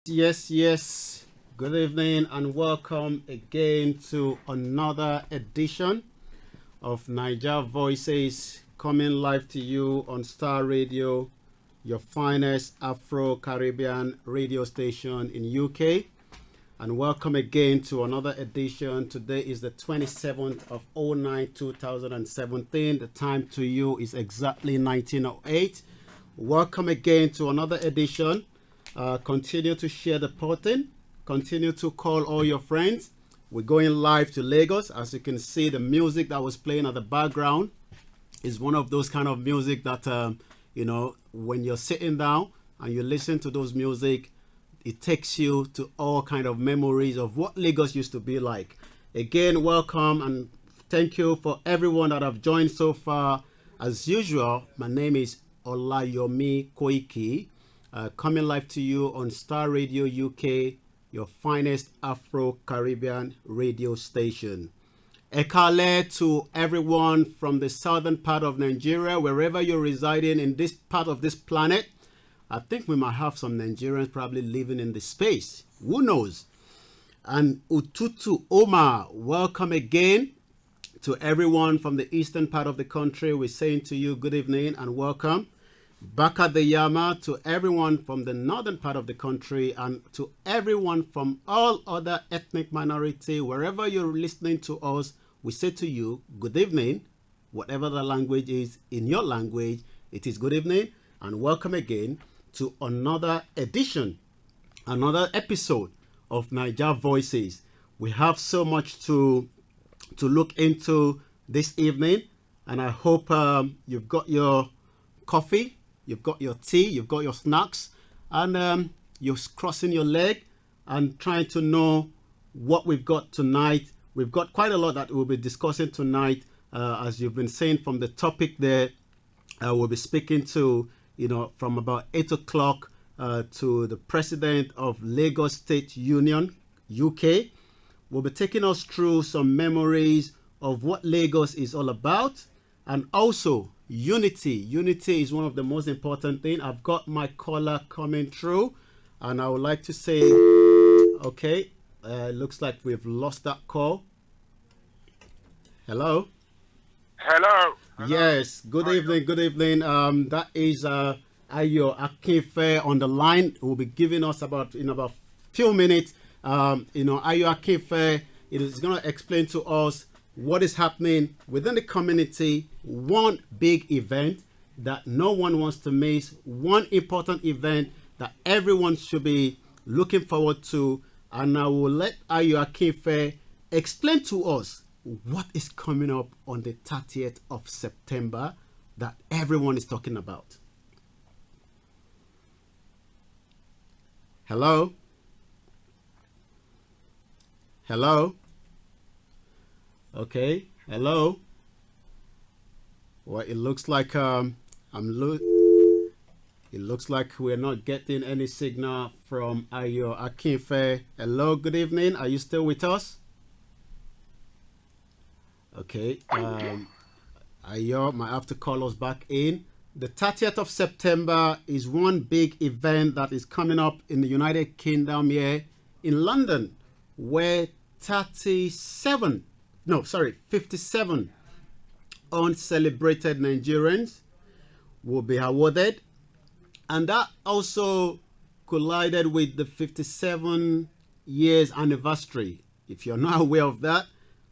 Yes. Good evening and welcome again to another edition of Niger Voices coming live to you on Star Radio, your finest Afro-Caribbean radio station in UK. And welcome again to another edition. Today is the 27th of 09 2017. The time to you is exactly 1908. Welcome again to another edition. Continue to share the porting. Continue to call all your friends. We're going live to Lagos. As you can see, the music that was playing at the background is one of those kind of music that, when you're sitting down and you listen to those music, it takes you to all kind of memories of what Lagos used to be like. Again, welcome and thank you for everyone that have joined so far. As usual, my name is OLAYOMI Koiki, coming live to you on Star Radio UK, your finest Afro-Caribbean radio station. Ekale to everyone from the southern part of Nigeria, wherever you're residing in this part of this planet. I think we might have some Nigerians probably living in the space. Who knows? And Ututu Omar, welcome again to everyone from the eastern part of the country. We're saying to you good evening and welcome. Baka the Yama to everyone from the northern part of the country and to everyone from all other ethnic minority. Wherever you're listening to us, we say to you good evening. Whatever the language is in your language, it is good evening and welcome again to another edition, another episode of Niger Voices. We have so much to look into this evening, and I hope you've got your coffee, you've got your tea, you've got your snacks, and you're crossing your leg and trying to know what we've got tonight. We've got quite a lot that we'll be discussing tonight. As you've been saying from the topic there, we'll be speaking to from about 8 o'clock to the president of Lagos State Union, UK. Will be taking us through some memories of what Lagos is all about and also unity. Unity is one of the most important things. I've got my caller coming through and I would like to say, okay, looks like we've lost that call. Hello? Hello. Yes, good evening. That is Ayo Akinfe on the line. Will be giving us about few minutes. Ayo Akinfe is going to explain to us what is happening within the community. One big event that no one wants to miss. One important event that everyone should be looking forward to. And I will let Ayo Akinfe explain to us what is coming up on the 30th of September that everyone is talking about. Hello? Okay, hello? Well, it looks like it looks like we're not getting any signal from Ayo Akinfe. Hello, good evening. Are you still with us? Okay, Ayo might have to call us back in. The 30th of September is one big event that is coming up in the United Kingdom here in London, where 57 uncelebrated Nigerians will be awarded. And that also collided with the 57 years anniversary. If you're not aware of that,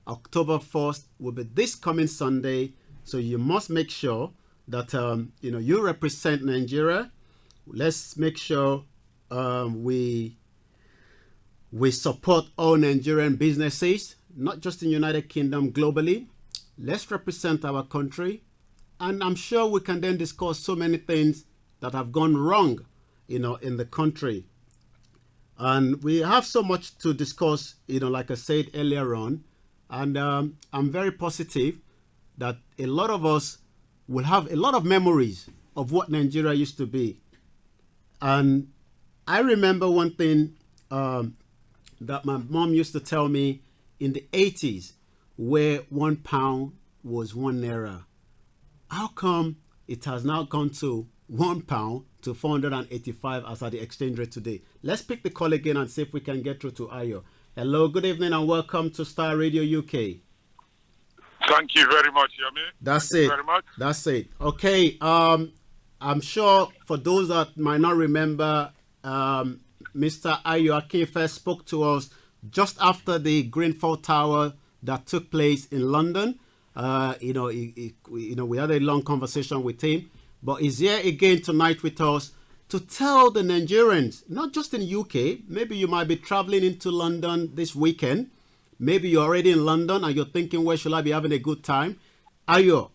October 1st will be this coming Sunday. So you must make sure that, you represent Nigeria. Let's make sure we support all Nigerian businesses, not just in the United Kingdom, globally. Let's represent our country. And I'm sure we can then discuss so many things that have gone wrong, in the country. And we have so much to discuss, like I said earlier on. And I'm very positive that a lot of us will have a lot of memories of what Nigeria used to be. And I remember one thing that my mom used to tell me in the 80s, where £1 was 1 naira. How come it has now gone to £1 to 485 as at the exchange rate today. Let's pick the call again and see if we can get through to Ayo. Hello, good evening and welcome to Star Radio UK. Thank you very much, Yami. That's Thank it. you very much. That's it. Okay. I'm sure for those that might not remember, Mr. Ayo Akinfe spoke to us just after the Grenfell Tower that took place in London. We had a long conversation with him, but he's here again tonight with us to tell the Nigerians, not just in UK, maybe you might be traveling into London this weekend. Maybe you're already in London and you're thinking, where should I be having a good time? Ayo,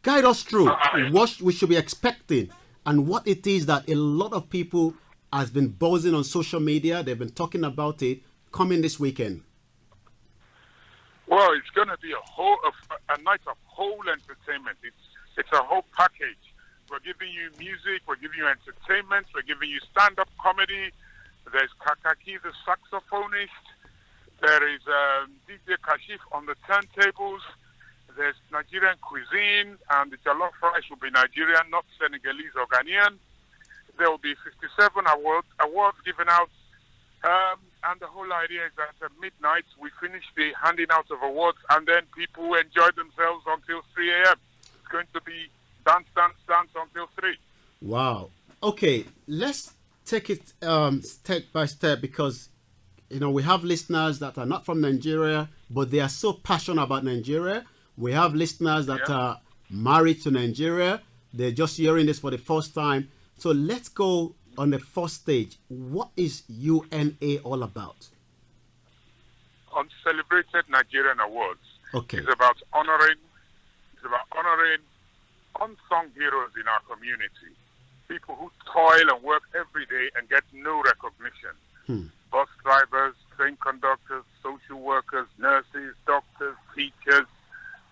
guide us through what we should be expecting and what it is that a lot of people has been buzzing on social media. They've been talking about it coming this weekend. Well, it's going to be a night of whole entertainment. It's a whole package. We're giving you music, we're giving you entertainment, we're giving you stand-up comedy. There's Kakaki, the saxophonist. There is DJ Kashif on the turntables. There's Nigerian cuisine, and the jollof rice will be Nigerian, not Senegalese or Ghanaian. There will be 57 awards given out. And the whole idea is that at midnight, we finish the handing out of awards, and then people enjoy themselves until 3 a.m. It's going to be dance until 3. Wow. Okay, let's take it step by step, because we have listeners that are not from Nigeria, but they are so passionate about Nigeria. We have listeners that are married to Nigeria. They're just hearing this for the first time. So let's go on the first stage. What is UNA all about? Uncelebrated Nigerian Awards. Okay. It's about honoring unsung heroes in our community. People who toil and work every day and get no recognition. Bus drivers, train conductors, social workers, nurses, doctors, teachers,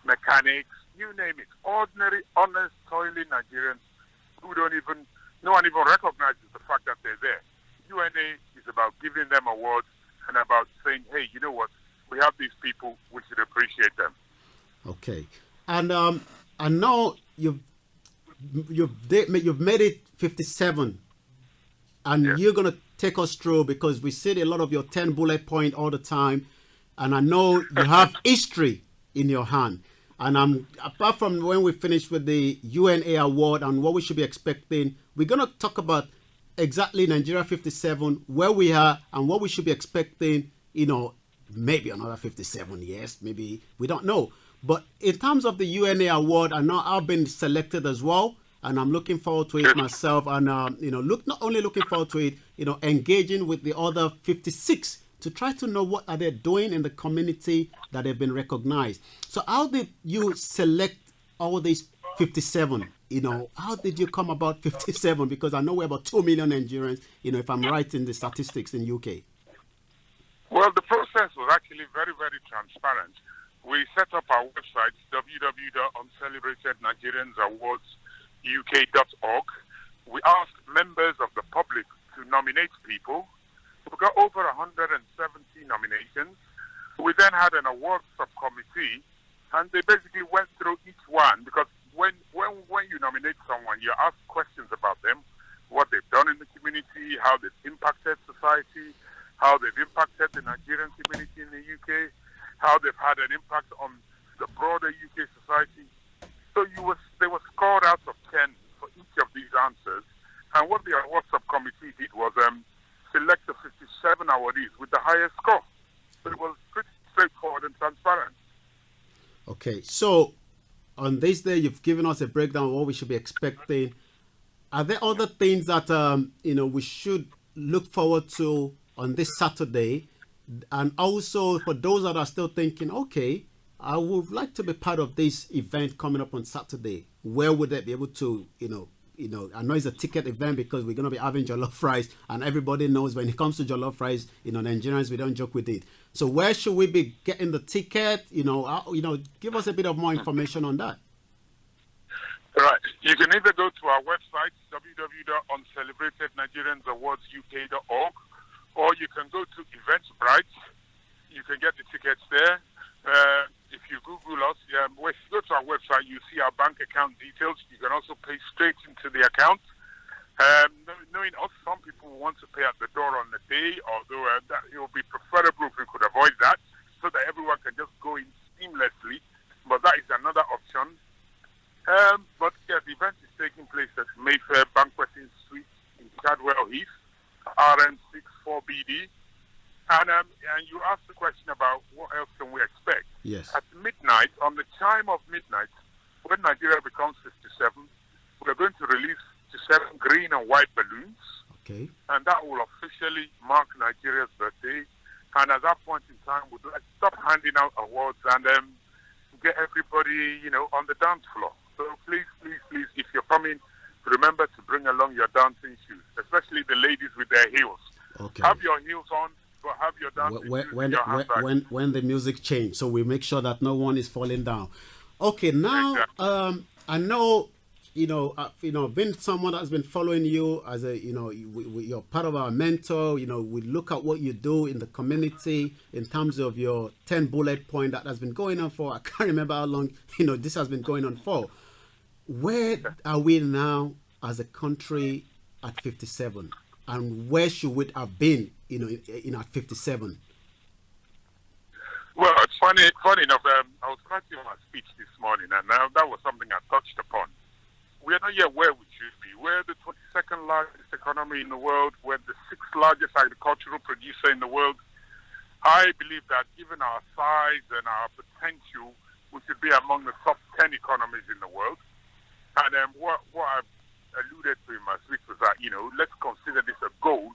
mechanics, you name it. Ordinary, honest, toiling Nigerians who no one even recognizes the fact that they're there. UNA is about giving them awards and about saying, hey, you know what? We have these people, we should appreciate them. Okay. And now you've made it 57, and you're going to take us through, because we see a lot of your 10 bullet point all the time, and I know you have history in your hand. And apart from when we finish with the UNA award and what we should be expecting, we're going to talk about exactly Nigeria 57, where we are and what we should be expecting, maybe another 57 years, maybe, we don't know. But in terms of the UNA award, I know I've been selected as well, and I'm looking forward to it myself. And, not only looking forward to it, engaging with the other 56 to try to know what are they doing in the community that they've been recognized. So how did you select all these 57? How did you come about 57? Because I know we're about 2 million Nigerians, if I'm right in the statistics in UK. Well, the process was actually very, very transparent. We set up our website, www.uncelebrated.nigeriansawards.uk.org. We asked members of the public to nominate people. We got over 170 nominations. We then had an award subcommittee, and they basically went through each one, because when you nominate someone, you ask questions about them, what they've done in the community, how they've impacted society, how they've impacted the Nigerian community in the UK, how they've had an impact on the broader UK society. So they were scored out of 10 for each of these answers. And what the award subcommittee did was select the 57 awardees with the highest score. So it was pretty straightforward and transparent. Okay, so on this day, you've given us a breakdown of what we should be expecting. Are there other things that we should look forward to on this Saturday? And also for those that are still thinking, okay, I would like to be part of this event coming up on Saturday, where would they be able to, I know it's a ticket event because we're going to be having jollof rice, and everybody knows when it comes to jollof rice, Nigerians, we don't joke with it. So where should we be getting the ticket? Give us a bit of more information on that. Right. You can either go to our website, www.uncelebrated.nigeriansawards.uk.org, or you can go to Eventbrite. You can get the tickets there. If you Google us, when you go to our website, you see our bank account details. You can also pay straight into the account. Knowing us, some people want to pay at the door on the day, although that it would be preferable if we could avoid that so that everyone can just go in seamlessly. But that is another option. But yeah, the event is taking place at Mayfair Banqueting Suite in Chadwell Heath, RM64BD. And you asked the question about what else can we expect. Yes. At midnight, on the chime of midnight, when Nigeria becomes 57, we're going to release 57 green and white balloons. Okay. And that will officially mark Nigeria's birthday. And at that point in time, we'd like to stop handing out awards and get everybody, on the dance floor. So please, if you're coming, remember to bring along your dancing shoes, especially the ladies with their heels. Okay. Have your heels on, but have your dancing shoes in your handbag. When the music changes, so we make sure that no one is falling down. Okay, now Exactly. I know, being someone that's been following you as a, you're part of our mentor. We look at what you do in the community in terms of your 10 bullet point that has been going on for, I can't remember how long, this has been going on for. Where are we now as a country at 57? And where should we have been, at 57? Well, it's funny enough, I was writing my speech this morning, and that was something I touched upon. We are not yet where we should be. We're the 22nd largest economy in the world. We're the 6th largest agricultural producer in the world. I believe that given our size and our potential, we should be among the top 10 economies in the world. And what I've alluded to in my speech was that, let's consider this a goal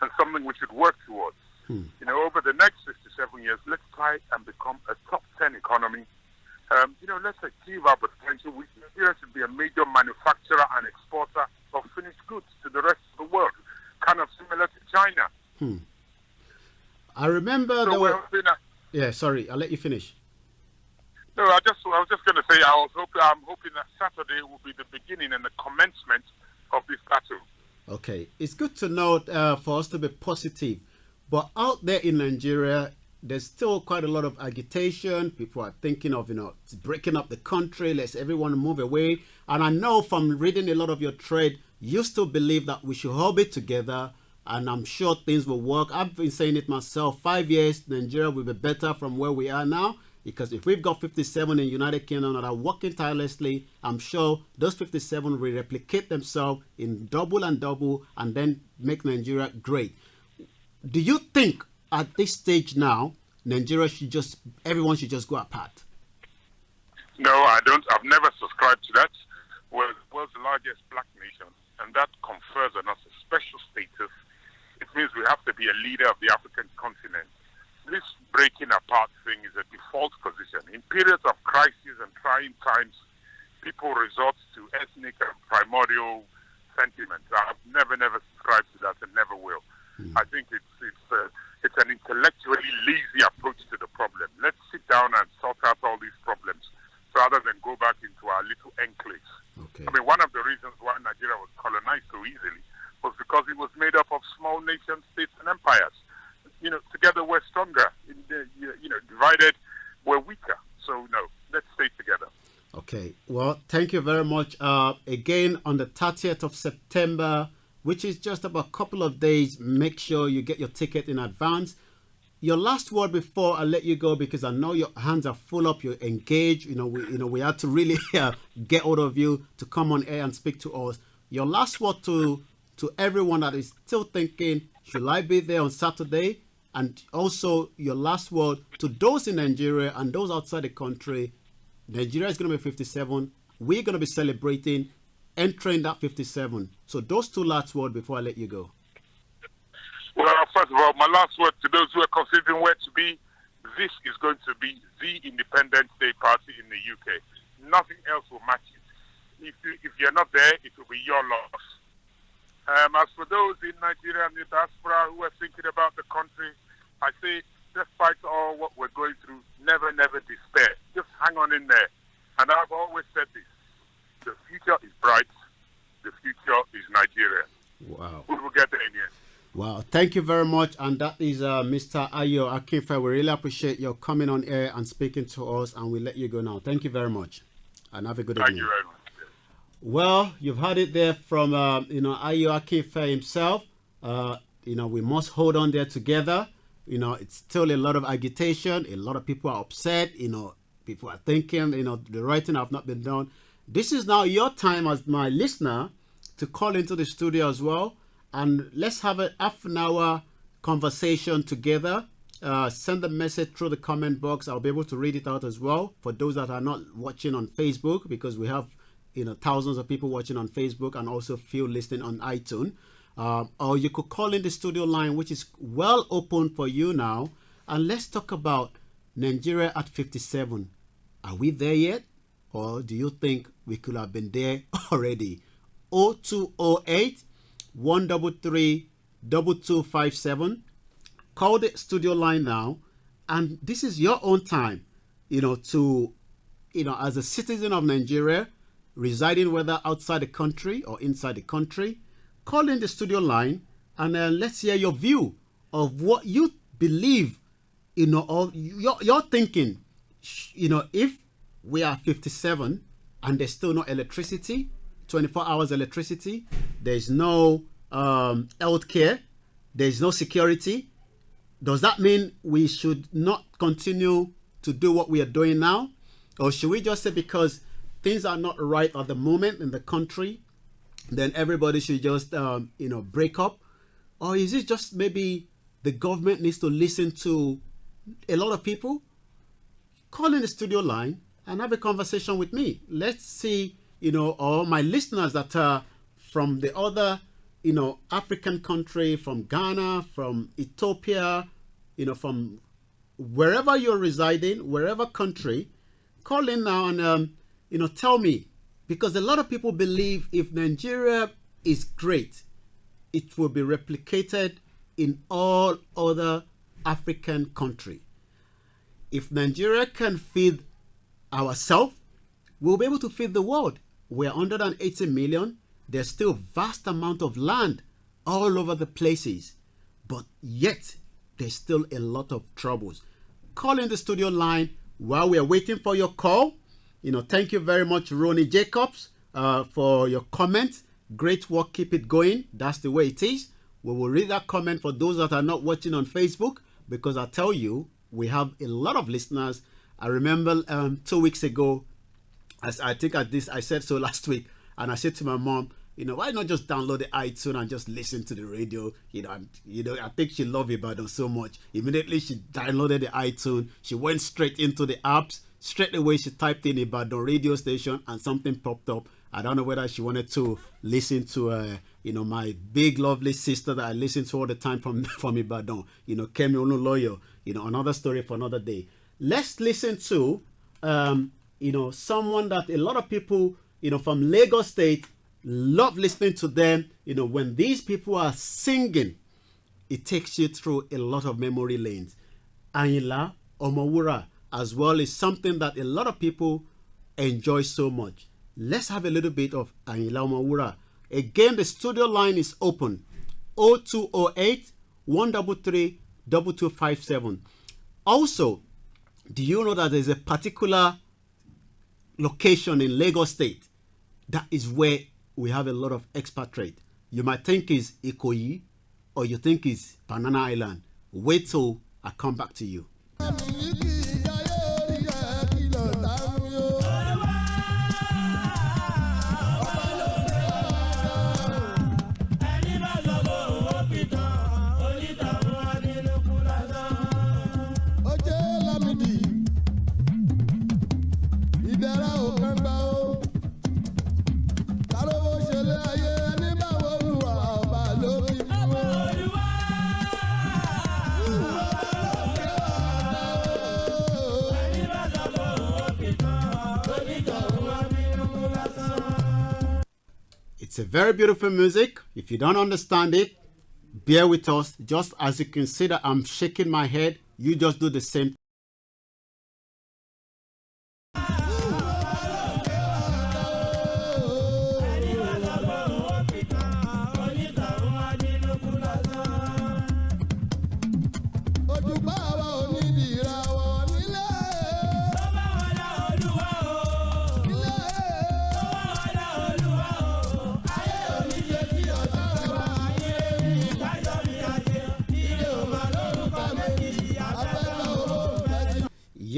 and something we should work towards. Over the next 57 years, let's try and become a top 10 economy. Let's achieve our potential. Nigeria should be a major manufacturer and exporter of finished goods to the rest of the world, kind of similar to China. I remember so yeah, sorry, I'll let you finish. No, I was just going to say I'm hoping that Saturday will be the beginning and the commencement of this battle. Okay, it's good to know for us to be positive, but out there in Nigeria, there's still quite a lot of agitation. People are thinking of, breaking up the country. Let's everyone move away. And I know from reading a lot of your trade, you still believe that we should all be together. And I'm sure things will work. I've been saying it myself. 5 years, Nigeria will be better from where we are now. Because if we've got 57 in United Kingdom that are working tirelessly, I'm sure those 57 will replicate themselves in double and then make Nigeria great. Do you think at this stage now, everyone should just go apart? No, I don't. I've never subscribed to that. We're the world's largest black nation, and that confers on us a special status. It means we have to be a leader of the African continent. This breaking apart thing is a default position. In periods of crisis and trying times, people resort to ethnic and primordial sentiments. I've never subscribed to that and never will. I think it's an intellectually lazy approach to the problem. Let's sit down and sort out all these problems rather than go back into our little enclaves. Okay. I mean, one of the reasons why Nigeria was colonized so easily was because it was made up of small nation states and empires. Together we're stronger. Divided we're weaker. So no, let's stay together. Okay. Well, thank you very much. Again, on the 30th of September, which is just about a couple of days, make sure you get your ticket in advance. Your last word before I let you go, because I know your hands are full up, you're engaged. We had to really get hold of you to come on air and speak to us. Your last word to everyone that is still thinking, should I be there on Saturday? And also your last word to those in Nigeria and those outside the country. Nigeria is going to be 57. We're going to be celebrating entering that 57. So those two last words before I let you go. Well, first of all, my last word to those who are considering where to be, this is going to be the Independence Day party in the UK. Nothing else will match it. If you're not there, it will be your loss. As for those in Nigeria and the diaspora who are thinking about the country, I say, despite all what we're going through, never despair. Just hang on in there. And I've always said this, the future is bright, the future is Nigeria. Wow. We will get there in the end. Wow, thank you very much. And that is Mr. Ayo Akinfe. We really appreciate your coming on air and speaking to us, and we'll let you go now. Thank you very much. And have a good evening. Thank you very much. Well, you've heard it there from Ayo Akinfe himself. We must hold on there together. It's still a lot of agitation. A lot of people are upset. People are thinking, the right thing have not been done. This is now your time as my listener to call into the studio as well, and let's have a half an hour conversation together. Send a message through the comment box. I'll be able to read it out as well for those that are not watching on Facebook, because we have thousands of people watching on Facebook and also few listening on iTunes. Or you could call in the studio line, which is well open for you now, and let's talk about Nigeria at 57. Are we there yet? Or do you think we could have been there already? 0208 133 2257. Call the studio line now, and this is your own time, as a citizen of Nigeria, residing whether outside the country or inside the country. Call in the studio line, and let's hear your view of what you believe, or your thinking. If we are 57 and there's still no electricity, 24 hours electricity, there's no health care, there's no security, does that mean we should not continue to do what we are doing now? Or should we just say because things are not right at the moment in the country, then everybody should just, break up? Or is it just maybe the government needs to listen to a lot of people? Call in the studio line and have a conversation with me. Let's see, or my listeners that are from the other, African country, from Ghana, from Ethiopia, from wherever you're residing, wherever country, call in now and, tell me. Because a lot of people believe if Nigeria is great, it will be replicated in all other African countries. If Nigeria can feed ourselves, we'll be able to feed the world. We're 180 million. There's still vast amount of land all over the places. But yet, there's still a lot of troubles. Call in the studio line while we are waiting for your call. Thank you very much, Ronnie Jacobs, for your comment. Great work. Keep it going. That's the way it is. We will read that comment for those that are not watching on Facebook, because I tell you, we have a lot of listeners. I remember 2 weeks ago, I think I said so last week, and I said to my mom, why not just download the iTunes and just listen to the radio? I think she loved Ibadan so much. Immediately she downloaded the iTunes. She went straight into the apps. Straight away she typed in Ibadan radio station and something popped up. I don't know whether she wanted to listen to my big lovely sister that I listen to all the time from Ibadan, Kemi Oluloyo, another story for another day. Let's listen to someone that a lot of people from Lagos State love listening to them. When these people are singing, it takes you through a lot of memory lanes. Ayinla Omowura as well is something that a lot of people enjoy so much. Let's have a little bit of Ayinla Omowura. Again, the studio line is open. 0208 133 2257. Also, do you know that there's a particular location in Lagos State that is where we have a lot of expatriate? You might think is Ikoyi, or you think is Banana Island. Wait till I come back to you. It's a very beautiful music. If you don't understand it, bear with us. Just as you can see that I'm shaking my head, you just do the same.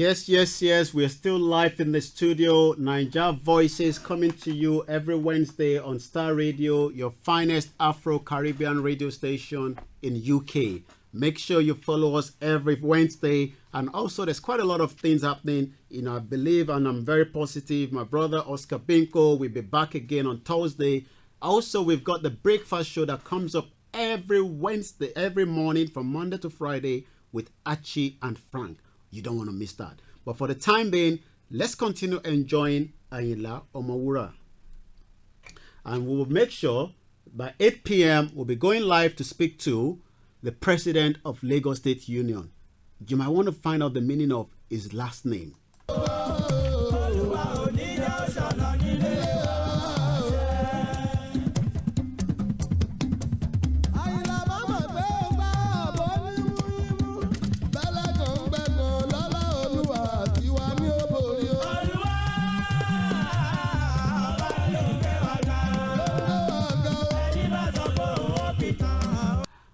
Yes, yes, yes. We're still live in the studio. Naija Voices coming to you every Wednesday on Starr Radio, your finest Afro-Caribbean radio station in UK. Make sure you follow us every Wednesday. And also, there's quite a lot of things happening. I believe, and I'm very positive, my brother Oscar Binko will be back again on Thursday. Also, we've got the breakfast show that comes up every Wednesday, every morning from Monday to Friday with Archie and Frank. You don't want to miss that. But for the time being, let's continue enjoying Ayinla Omowura. And we will make sure by 8 p.m. we'll be going live to speak to the president of Lagos State Union. You might want to find out the meaning of his last name.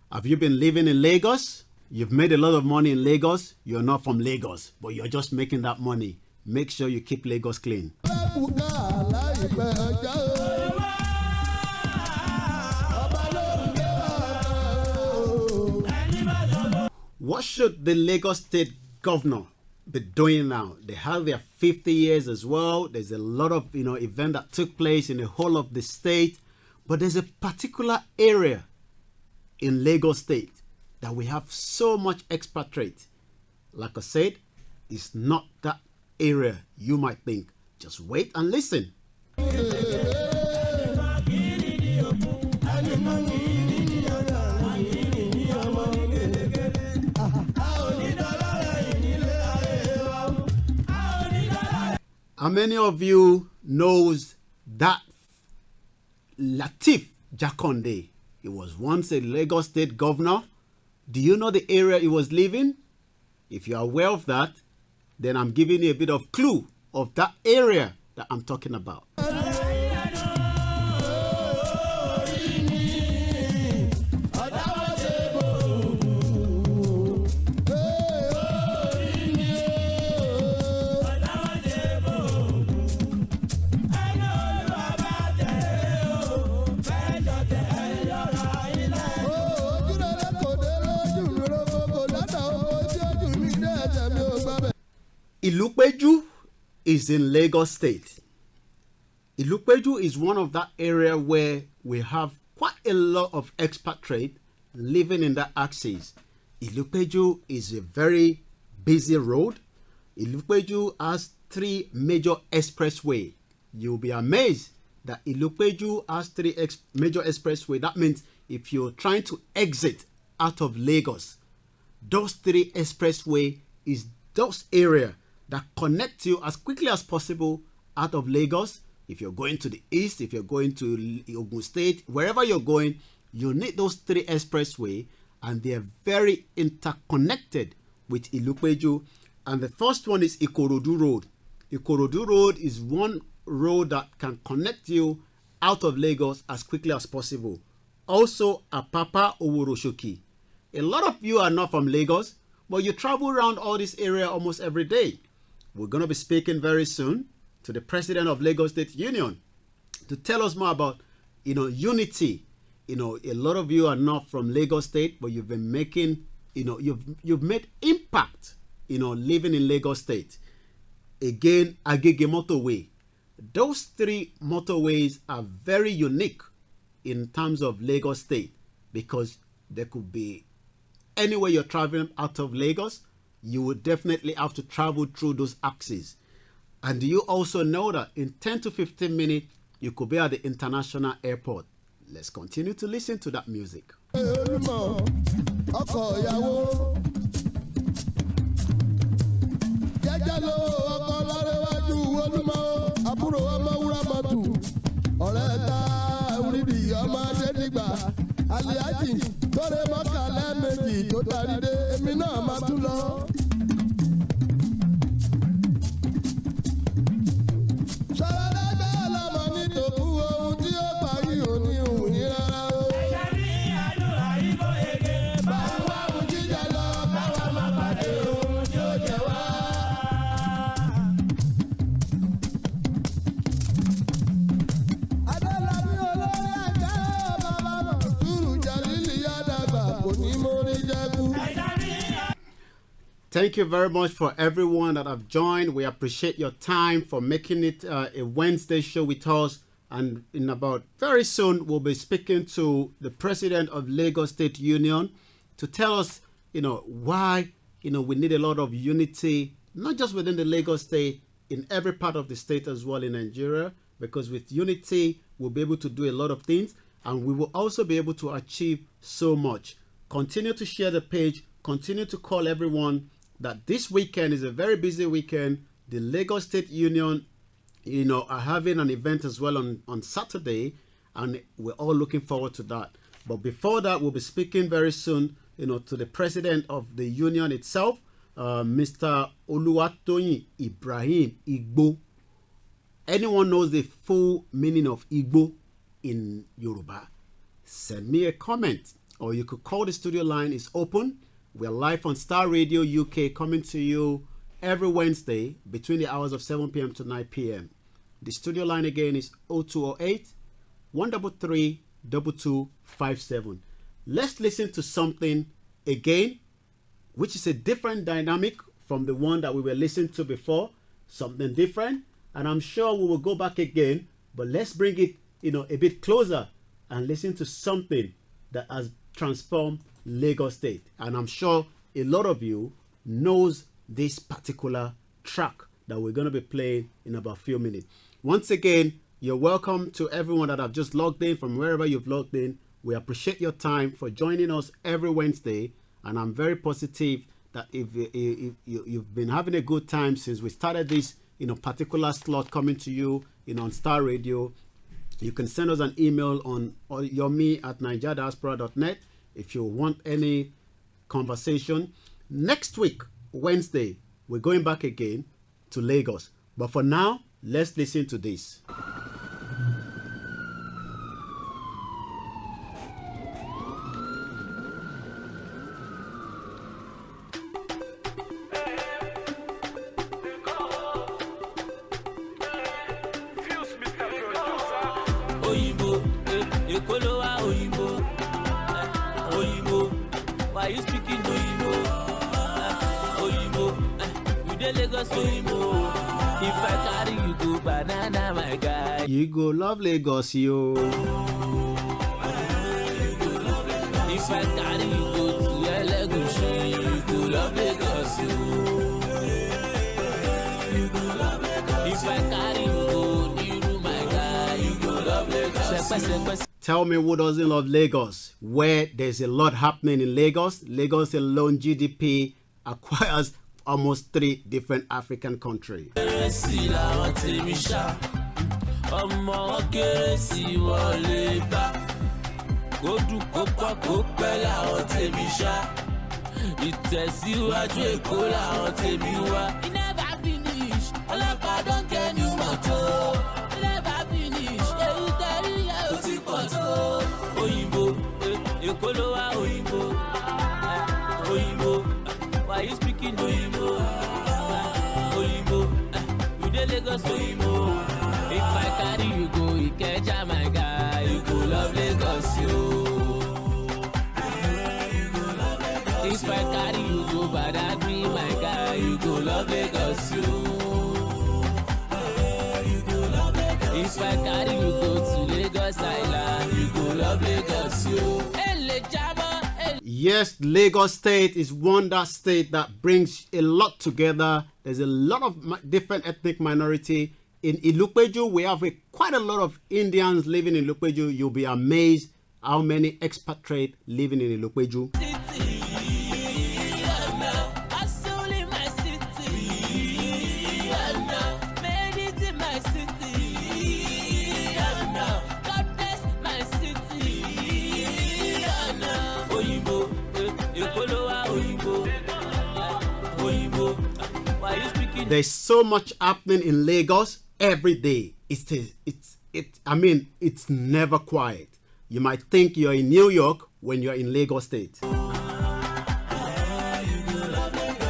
Have you been living in Lagos? You've made a lot of money in Lagos. You're not from Lagos, but you're just making that money. Make sure you keep Lagos clean. What should the Lagos State governor be doing now? They have their 50 years as well. There's a lot of event that took place in the whole of the state, but there's a particular area in Lagos State that we have so much expatriate. Like I said, it's not that area you might think. Just wait and listen. How many of you knows that Lateef Jakonde? He was once a Lagos State governor. Do you know the area he was living? If you are aware of that, then I'm giving you a bit of clue of that area that I'm talking about. Ilupeju is in Lagos State. Ilupeju is one of that area where we have quite a lot of expatriate living in that axis. Ilupeju is a very busy road. Ilupeju has 3 major expressways. You'll be amazed that Ilupeju has 3 major expressways. That means if you're trying to exit out of Lagos, those 3 expressways is those areas that connect you as quickly as possible out of Lagos. If you're going to the east, if you're going to Ogun State, wherever you're going, you need those 3 expressways, and they're very interconnected with Ilupeju. And the first one is Ikorodu Road. Ikorodu Road is one road that can connect you out of Lagos as quickly as possible. Also, Apapa Oworoshoki. A lot of you are not from Lagos, but you travel around all this area almost every day. We're going to be speaking very soon to the president of Lagos State Union to tell us more about, unity. A lot of you are not from Lagos State, but you've been making, you've made impact, living in Lagos State. Again, Agege Motorway. Those 3 motorways are very unique in terms of Lagos State, because there could be anywhere you're traveling out of Lagos, you would definitely have to travel through those axes. And do you also know that in 10 to 15 minutes, you could be at the international airport? Let's continue to listen to that music. Thank you very much for everyone that have joined. We appreciate your time for making it a Wednesday show with us. And in about very soon, we'll be speaking to the president of Lagos State Union to tell us, why, we need a lot of unity, not just within the Lagos State, in every part of the state as well in Nigeria, because with unity, we'll be able to do a lot of things, and we will also be able to achieve so much. Continue to share the page, continue to call everyone that this weekend is a very busy weekend. The Lagos State Union, are having an event as well on Saturday, and we're all looking forward to that. But before that, we'll be speaking very soon, to the president of the union itself, Mr. OLUWATOYIN IBRAHIM-IGBO. Anyone knows the full meaning of Igbo in Yoruba? Send me a comment, or you could call the studio line. It's open. We're live on Starr Radio UK, coming to you every Wednesday between the hours of 7 p.m. to 9 p.m. The studio line again is 0208 133 2257. Let's listen to something again, which is a different dynamic from the one that we were listening to before. Something different, and I'm sure we will go back again, but let's bring it, a bit closer and listen to something that has transformed Lagos State. And I'm sure a lot of you knows this particular track that we're going to be playing in about a few minutes. Once again, you're welcome to everyone that have just logged in from wherever you've logged in. We appreciate your time for joining us every Wednesday, and I'm very positive that if you've been having a good time since we started this particular slot coming to you on Starr Radio. You can send us an email on OLAYOMI@nigeriadiaspora.net if you want any conversation. Next week, Wednesday, we're going back again to Lagos. But for now, let's listen to this. Why you speaking Oyinbo? Oyinbo, you dey Lagos Oyinbo. If I carry you go banana, my guy. You go love Lagos, yo. If I carry you go to Elegushi, you go love Lagos, yo. If I carry you go Niru, my guy, you go love Lagos. Tell me who doesn't love Lagos, where there's a lot happening in Lagos. Lagos alone GDP acquires almost 3 different African countries. Why you speaking Oyinbo? Oyinbo, you dey Lagos Oyinbo. If I carry you go Ikeja, my guy, you go love Lagos, yo. If I carry you go Badagry, my guy, you go love Lagos, yo. If I carry you go to Lagos Island, you go love Lagos, yo. Yes, Lagos State is that state that brings a lot together. There's a lot of different ethnic minority. In Ilupeju, we have quite a lot of Indians living in Ilupeju. You'll be amazed how many expatriates living in Ilupeju. There's so much happening in Lagos every day. It's never quiet. You might think you're in New York when you're in Lagos State.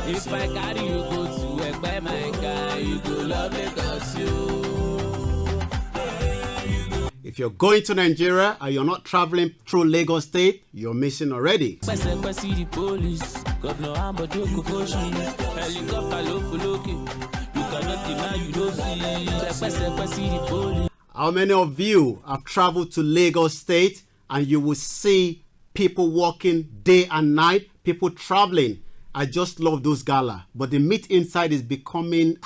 If I carry you go to Ekpe, my guy, you go love Lagos, yo. If you're going to Nigeria and you're not traveling through Lagos State, you're missing already. The police. Governor Ambojoku Foshi, helicopter low Fuloki. You cannot deny you don't see the police. How many of you have traveled to Lagos State and you will see people walking day and night, people traveling? I just love those gala, but the meat inside is becoming...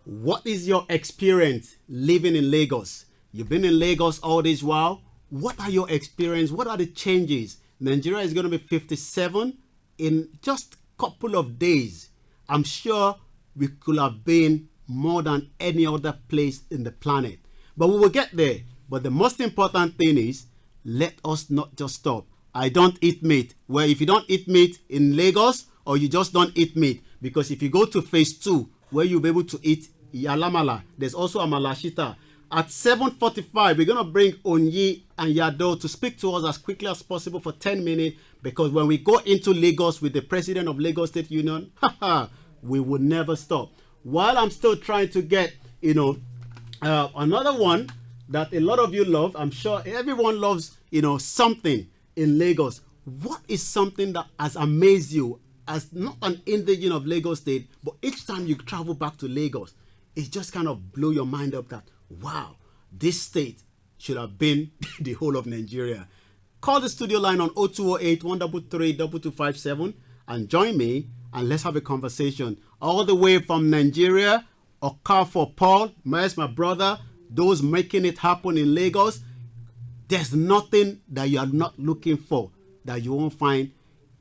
What is your experience living in Lagos? You've been in Lagos all this while. What are your experience? What are the changes? Nigeria is going to be 57 in just a couple of days. I'm sure we could have been more than any other place in the planet. But we will get there. But the most important thing is, let us not just stop. I don't eat meat. Well, if you don't eat meat in Lagos, or you just don't eat meat, because if you go to phase 2, where you'll be able to eat Yalamala, there's also a Malashita. At 7:45, we're going to bring Onyi and Yado to speak to us as quickly as possible for 10 minutes, because when we go into Lagos with the president of Lagos State Union, we will never stop. While I'm still trying to get, another one that a lot of you love, I'm sure everyone loves, something in Lagos. What is something that has amazed you as not an indigenous of Lagos State, but each time you travel back to Lagos, it just kind of blow your mind up that, wow, this state should have been the whole of Nigeria. Call the studio line on 0208-133-2257 and join me and let's have a conversation. All the way from Nigeria, Okafor Paul, my brother, those making it happen in Lagos. There's nothing that you are not looking for that you won't find.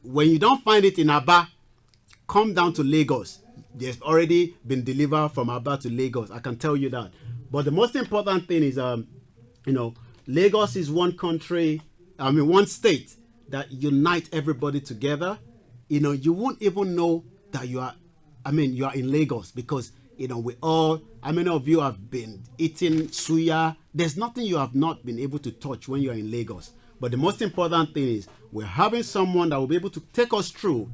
When you don't find it in Aba, come down to Lagos. There's already been delivered from Aba to Lagos. I can tell you that. But the most important thing is, Lagos is one state that unite everybody together. You won't even know that you are in Lagos because, we all, how many of you have been eating suya? There's nothing you have not been able to touch when you are in Lagos. But the most important thing is we're having someone that will be able to take us through,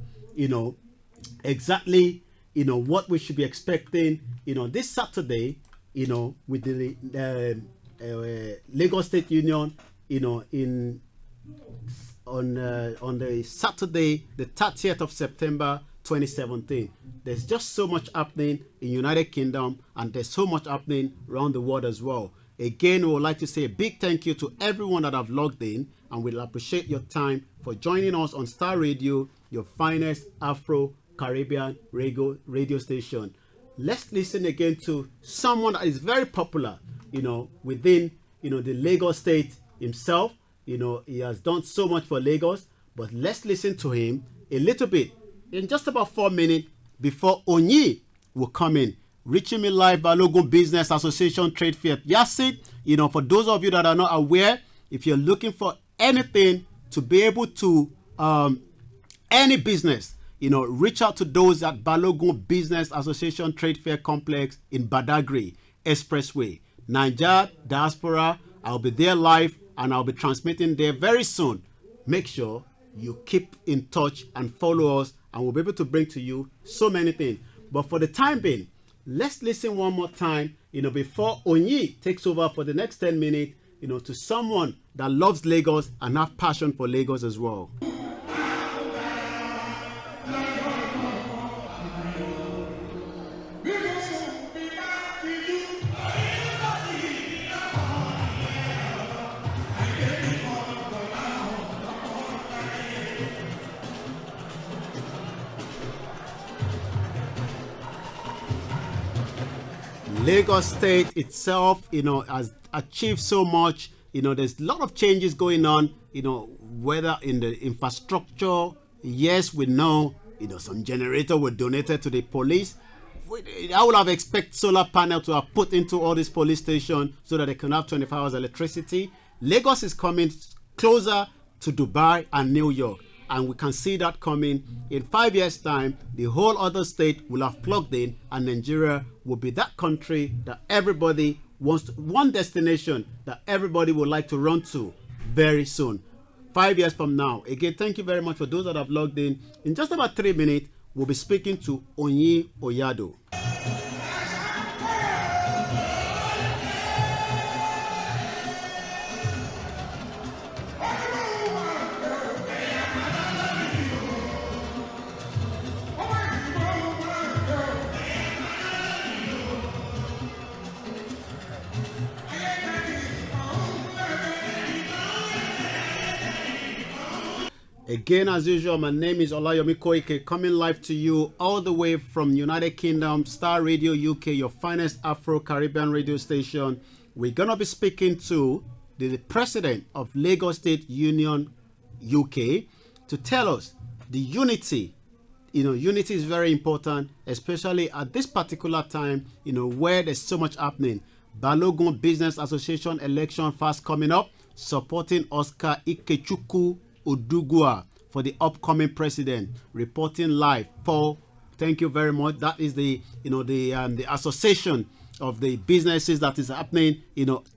exactly, what we should be expecting, this Saturday, with the Lagos State Union, on the Saturday, the 30th of September, 2017. There's just so much happening in United Kingdom, and there's so much happening around the world as well. Again, we would like to say a big thank you to everyone that have logged in, and we'll appreciate your time for joining us on Starr Radio, your finest Afro-Caribbean radio station. Let's listen again to someone that is very popular, within, the Lagos State himself. He has done so much for Lagos, but let's listen to him a little bit in just about 4 minutes before Onyi will come in. Reaching me live, Balogun Business Association Trade Fair. Yes, for those of you that are not aware, if you're looking for anything to be able to, any business, reach out to those at Balogun Business Association Trade Fair Complex in Badagry Expressway, Niger Diaspora. I'll be there live and I'll be transmitting there very soon. Make sure you keep in touch and follow us, and we'll be able to bring to you so many things. But for the time being, let's listen one more time, before Onyi takes over for the next 10 minutes, to someone that loves Lagos and have passion for Lagos as well. Lagos State itself, has achieved so much. There's a lot of changes going on, whether in the infrastructure. Yes, we know, some generator were donated to the police. I would have expected solar panel to have put into all these police stations so that they can have 24 hours electricity. Lagos is coming closer to Dubai and New York, and we can see that coming. In 5 years' time, the whole other state will have plugged in, and Nigeria will be that country that everybody wants, one destination that everybody would like to run to very soon. 5 years from now. Again, thank you very much for those that have logged in. In just about 3 minutes, we'll be speaking to Onyi Oyado. Again, as usual, my name is OLAYOMI Koiki, coming live to you all the way from United Kingdom, Starr Radio UK, your finest Afro-Caribbean radio station. We're going to be speaking to the president of Lagos State Union UK to tell us the unity. Unity is very important, especially at this particular time, where there's so much happening. Balogun Business Association election fast coming up, supporting Oscar Ikechukwu Udugua for the upcoming president. Reporting live. Paul, thank you very much. That is the association of the businesses that is happening.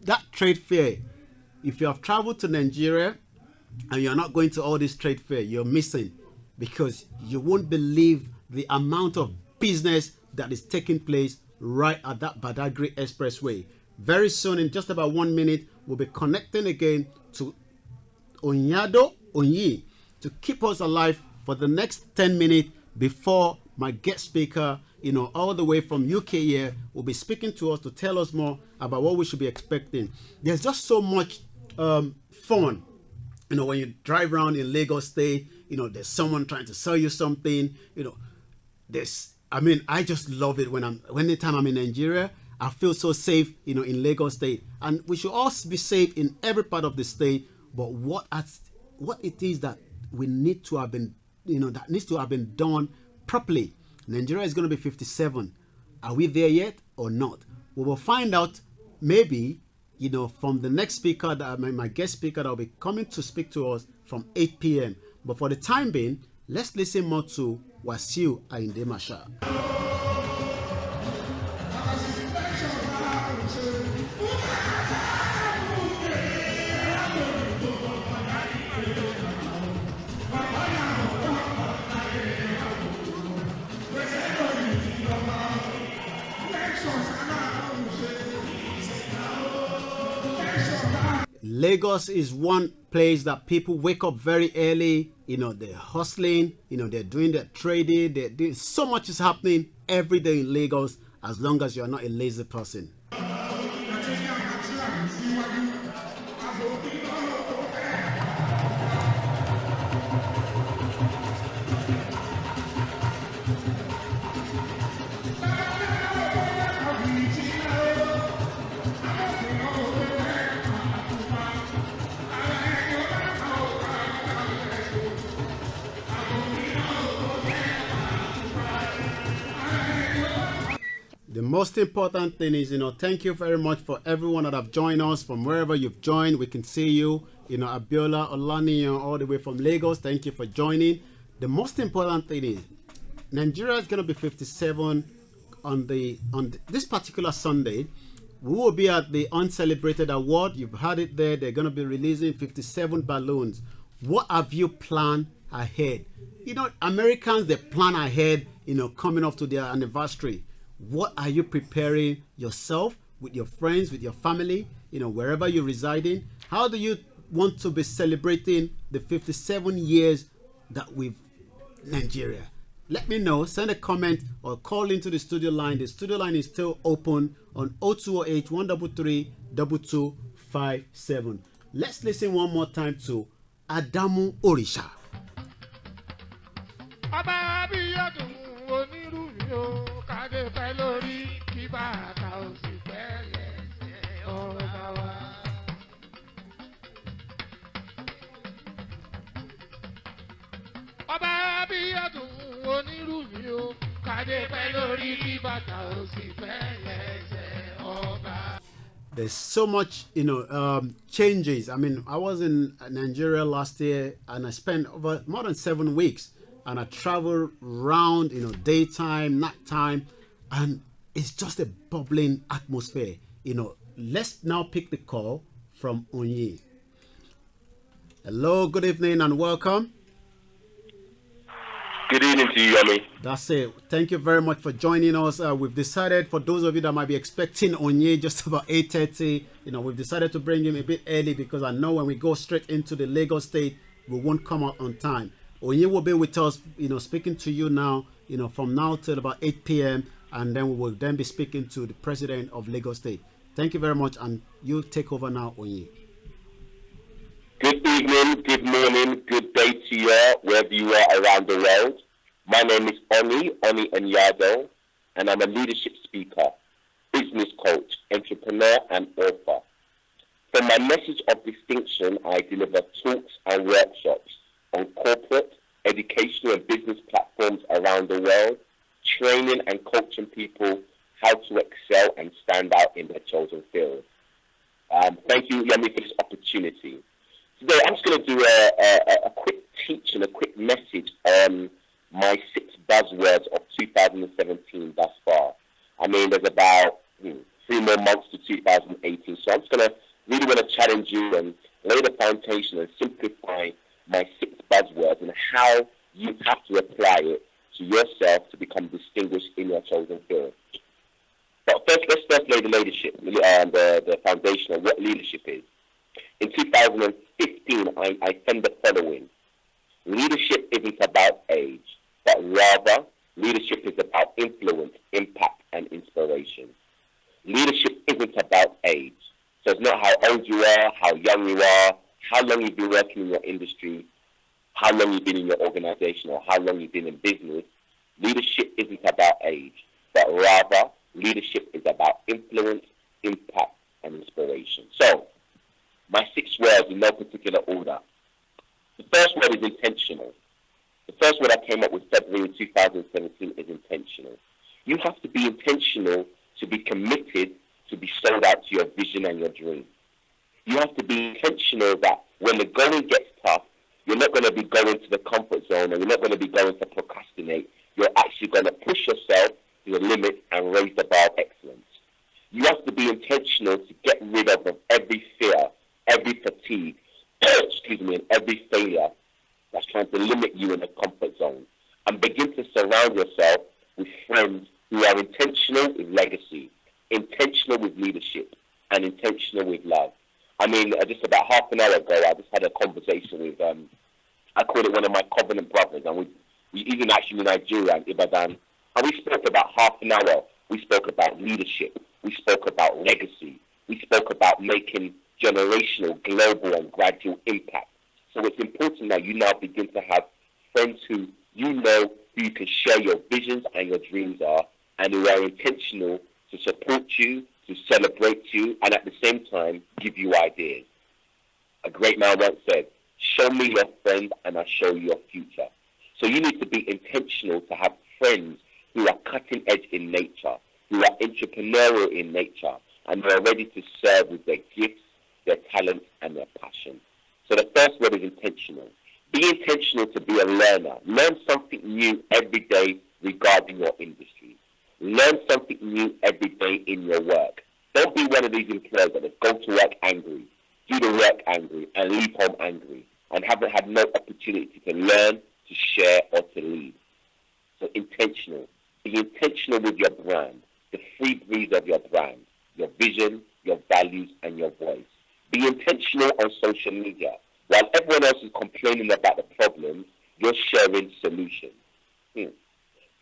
That trade fair. If you have traveled to Nigeria and you're not going to all this trade fair, you're missing, because you won't believe the amount of business that is taking place right at that Badagry Expressway. Very soon, in just about 1 minute, we'll be connecting again to Onyado Onyi to keep us alive for the next 10 minutes before my guest speaker, all the way from UK here, will be speaking to us to tell us more about what we should be expecting. There's just so much fun, when you drive around in Lagos State. There's someone trying to sell you something. I just love it anytime I'm in Nigeria. I feel so safe, in Lagos State, and we should all be safe in every part of the state. But what it is that we need to have been, that needs to have been done properly. Nigeria is going to be 57. Are we there yet or not? We will find out maybe, from the next speaker, my guest speaker that will be coming to speak to us from 8 p.m. But for the time being, let's listen more to Wasiu Ayinde Marshal. Lagos is one place that people wake up very early. They're hustling. They're doing their trading. So much is happening every day in Lagos, as long as you're not a lazy person. The most important thing is, thank you very much for everyone that have joined us from wherever you've joined. We can see you, Abiola Olaniyan, all the way from Lagos. Thank you for joining. The most important thing is, Nigeria is going to be 57 on this particular Sunday. We will be at the Uncelebrated Award. You've had it there. They're going to be releasing 57 balloons. What have you planned ahead? Americans, they plan ahead, coming up to their anniversary. What are you preparing yourself, with your friends, with your family, wherever you're residing? How do you want to be celebrating the 57 years that we've Nigeria? Let me know. Send a comment or call into the studio line. The studio line is still open on 0208 133 2257. Let's listen one more time to Adamu Orisha. There's so much, changes. I was in Nigeria last year and I spent over more than 7 weeks, and I traveled around, daytime, nighttime, and it's just a bubbling atmosphere. Let's now pick the call from Onyi. Hello, good evening and welcome. Good evening to you, Yomi. That's it. Thank you very much for joining us. We've decided, for those of you that might be expecting Onye just about 8:30, we've decided to bring him a bit early, because I know when we go straight into the Lagos State, we won't come out on time. Onye will be with us, speaking to you now, from now till about 8 p.m. And then we will then be speaking to the president of Lagos State. Thank you very much, and you take over now, Onye. Good evening, good morning, good day to you, wherever you are around the world. My name is Oni Enyado, and I'm a leadership speaker, business coach, entrepreneur, and author. For my message of distinction, I deliver talks and workshops on corporate, educational, and business platforms around the world, training and coaching people how to excel and stand out in their chosen field. Thank you, Yemi, for this opportunity. Today, I'm just going to do a quick teaching, a quick message on my 6 buzzwords of 2017 thus far. I mean, there's about 3 more months to 2018, so I'm just going to really want to challenge you and lay the foundation and simplify my 6 buzzwords and how you have to apply it to yourself to become distinguished in your chosen field. But first, let's first lay the leadership, the foundation of what leadership is. In 2015, I found the following. Leadership isn't about age, but rather leadership is about influence, impact, and inspiration. Leadership isn't about age. So it's not how old you are, how young you are, how long you've been working in your industry, how long you've been in your organization, or how long you've been in business. Leadership isn't about age, but rather leadership is about influence, impact, and inspiration. So, my 6 words in no particular order. The first word is intentional. The first word I came up with February 2017 is intentional. You have to be intentional to be committed to be sold out to your vision and your dream. You have to be intentional that when the going gets tough, you're not going to be going to the comfort zone and you're not going to be going to procrastinate. You're actually going to push yourself to the limit and raise the bar of excellence. You have to be intentional to get rid of every fear, every fatigue, and every failure that's trying to limit you in a comfort zone, and begin to surround yourself with friends who are intentional with legacy, intentional with leadership, and intentional with love. I mean, just about half an hour ago, I just had a conversation with, I called it one of my covenant brothers, and we even actually in Nigeria, in Ibadan, and we spoke about half an hour. We spoke about leadership. We spoke about legacy. We spoke about making generational, global, and gradual impact. So it's important that you now begin to have friends who you know who you can share your visions and your dreams are, and who are intentional to support you, to celebrate you, and at the same time give you ideas. A great man once said, "Show me your friend and I'll show you your future." So you need to be intentional to have friends who are cutting edge in nature, who are entrepreneurial in nature, and who are ready to serve with their gifts, their talents, and their passion. So the first word is intentional. Be intentional to be a learner. Learn something new every day regarding your industry. Learn something new every day in your work. Don't be one of these employees that just go to work angry, do the work angry, and leave home angry, and haven't had no opportunity to learn, to share, or to lead. So intentional. Be intentional with your brand, the free breeze of your brand, your vision, your values, and your voice. Be intentional on social media. While everyone else is complaining about the problems, you're sharing solutions. Be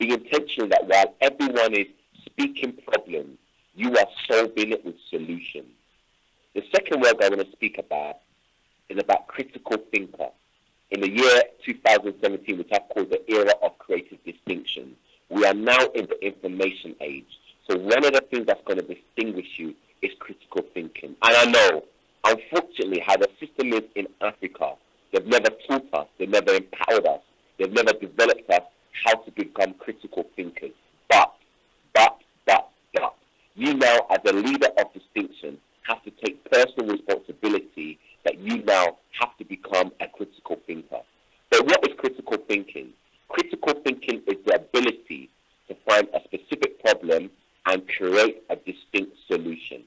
intentional that while everyone is speaking problems, you are solving it with solutions. The second word I want to speak about is about critical thinker. In the year 2017, which I've called the era of creative distinction, we are now in the information age. So one of the things that's going to distinguish you is critical thinking. And I know, unfortunately, how the system is in Africa, they've never taught us, they've never empowered us, they've never developed us how to become critical thinkers. But, you now, as a leader of distinction, have to take personal responsibility that you now have to become a critical thinker. But what is critical thinking? Critical thinking is the ability to find a specific problem and create a distinct solution.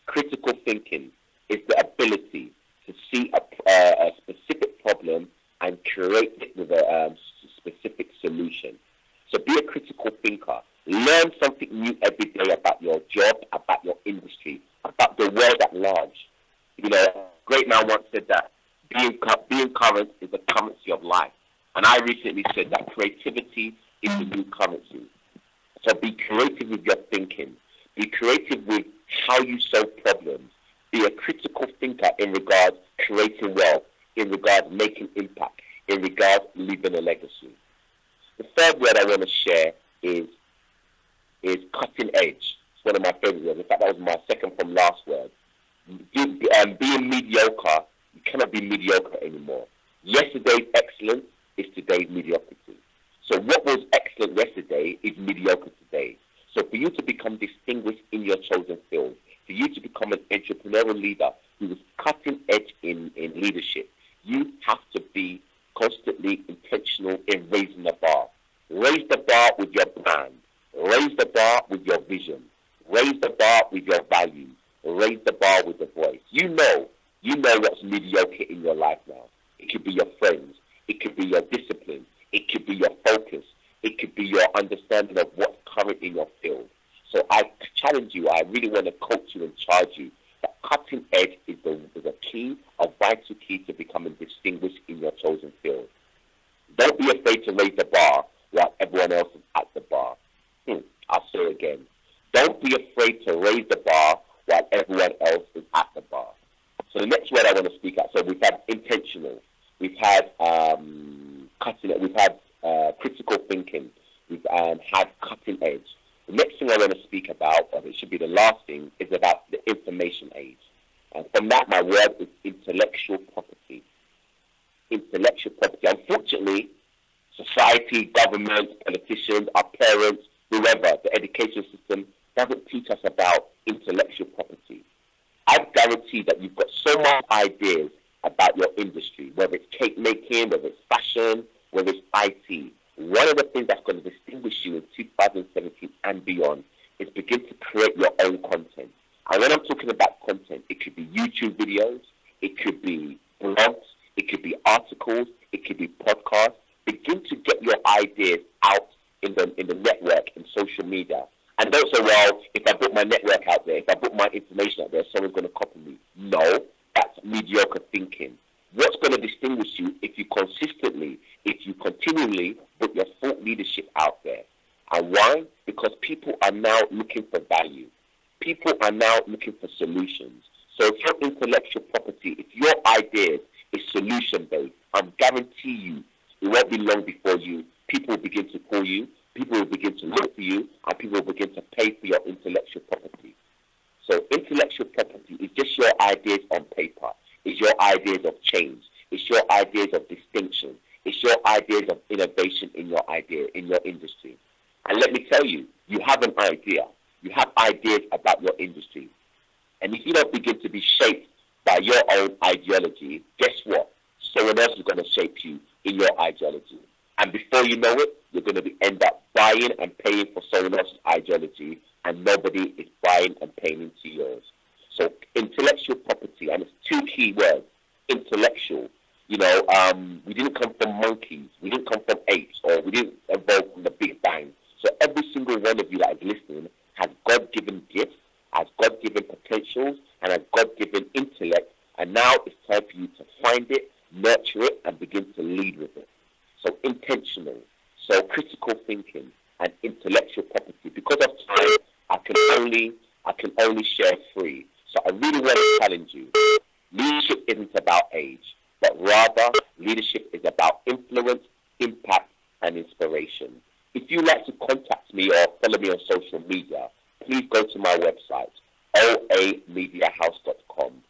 Critical thinking is the ability to see a specific problem and create it with a specific solution. So be a critical thinker. Learn something new every day about your job, about your industry, about the world at large. You know, a great man once said that being current is the currency of life. And I recently said that creativity is the new currency. So be creative with your thinking. Be creative with how you solve problems. be a critical thinker in regards creating wealth, in regards making impact, in regards leaving a legacy. The third word I want to share is cutting edge. It's one of my favorite words. In fact, that was my second from last word. Being mediocre, you cannot be mediocre anymore. Yesterday's excellence is today's mediocrity. So what was excellent yesterday is mediocre today. So for you to become distinguished in your chosen field, for you to become an entrepreneurial leader who is cutting edge in leadership, you have to be constantly intentional in raising the bar. Raise the bar with your brand. Raise the bar with your vision. Raise the bar with your values. Raise the bar with the voice. You know what's mediocre in your life now. It could be your friends. It could be your discipline. It could be your focus. It could be your understanding of what's current in your field. So I challenge you. I really want to coach you and charge you that cutting edge is a key, a vital key to becoming distinguished in your chosen field. Don't be afraid to raise the bar while everyone else is at the bar. I'll say it again. Don't be afraid to raise the bar while everyone else is at the bar. So the next word I want to speak at, so we've had intentional, we've had cutting edge, we've had critical thinking, we've had cutting edge. The next thing I want to speak about, or it should be the last thing, is about the information age. And from that, my word is intellectual property. Intellectual property. Unfortunately, society, government, politicians, our parents, whoever, the education system doesn't teach us about intellectual property. I guarantee that you've got so many ideas about your industry, whether it's cake making, whether it's fashion, whether it's IT. One of the things that's going to distinguish you in 2017 and beyond is begin to create your own content. And when I'm talking about content, it could be YouTube videos, it could be blogs, it could be articles, it could be podcasts. Begin to get your ideas out in the network, in social media. And don't say, well, if I put my network out there, if I put my information out there, someone's going to copy me. No, that's mediocre thinking. What's going to distinguish you if you consistently, if you continually put your thought leadership out there? And why? Because people are now looking for value. People are now looking for solutions. So if your intellectual property, if your ideas is solution-based, I guarantee you, it won't be long before people will begin to call you, people will begin to look for you, and people will begin to pay for your intellectual property. So intellectual property is just your ideas on paper. It's your ideas of change. It's your ideas of distinction. It's your ideas of innovation in your industry. And let me tell you, you have an idea. You have ideas about your industry. And if you don't begin to be shaped by your own ideology, guess what? Someone else is going to shape you in your ideology. And before you know it, you're going to end up buying and paying for someone else's ideology, and nobody is buying and paying into yours. So intellectual property, and it's two key words, intellectual. We didn't come from monkeys, we didn't come from apes, or we didn't evolve from the Big Bang. So every single one of you that is listening has God-given gifts, has God-given potentials, and has God-given intellect, and now it's time for you to find it, nurture it, and begin to lead with it. So intentional, so critical thinking, and intellectual property. Because of time, I can only share three. So I really want to challenge you. Leadership isn't about age, but rather leadership is about influence, impact, and inspiration. If you'd like to contact me or follow me on social media, please go to my website, olamediahouse.com.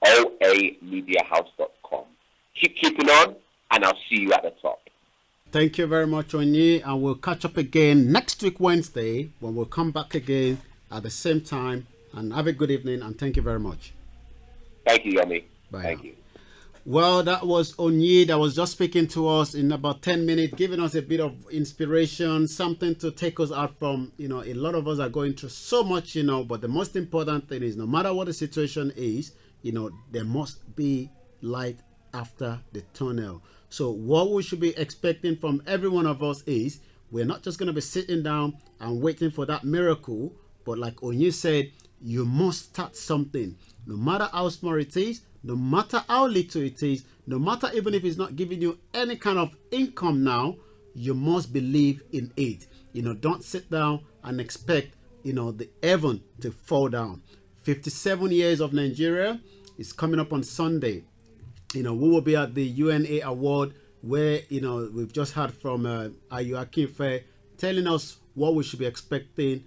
olamediahouse.com. Keep keeping on, and I'll see you at the top. Thank you very much, Onyi, and we'll catch up again next week, Wednesday, when we'll come back again at the same time. And have a good evening, and thank you very much. Thank you, Yomi. Bye. Thank you. Well, that was Onyi that was just speaking to us in about 10 minutes, giving us a bit of inspiration, something to take us out from, a lot of us are going through so much, but the most important thing is no matter what the situation is, there must be light after the tunnel. So what we should be expecting from every one of us is we're not just going to be sitting down and waiting for that miracle, but like Onyi said, you must start something. No matter how small it is, no matter how little it is, no matter even if it's not giving you any kind of income now, you must believe in it. Don't sit down and expect, the heaven to fall down. 57 years of Nigeria is coming up on Sunday. We will be at the UNA Award, where, we've just heard from Ayo Akinfe telling us what we should be expecting,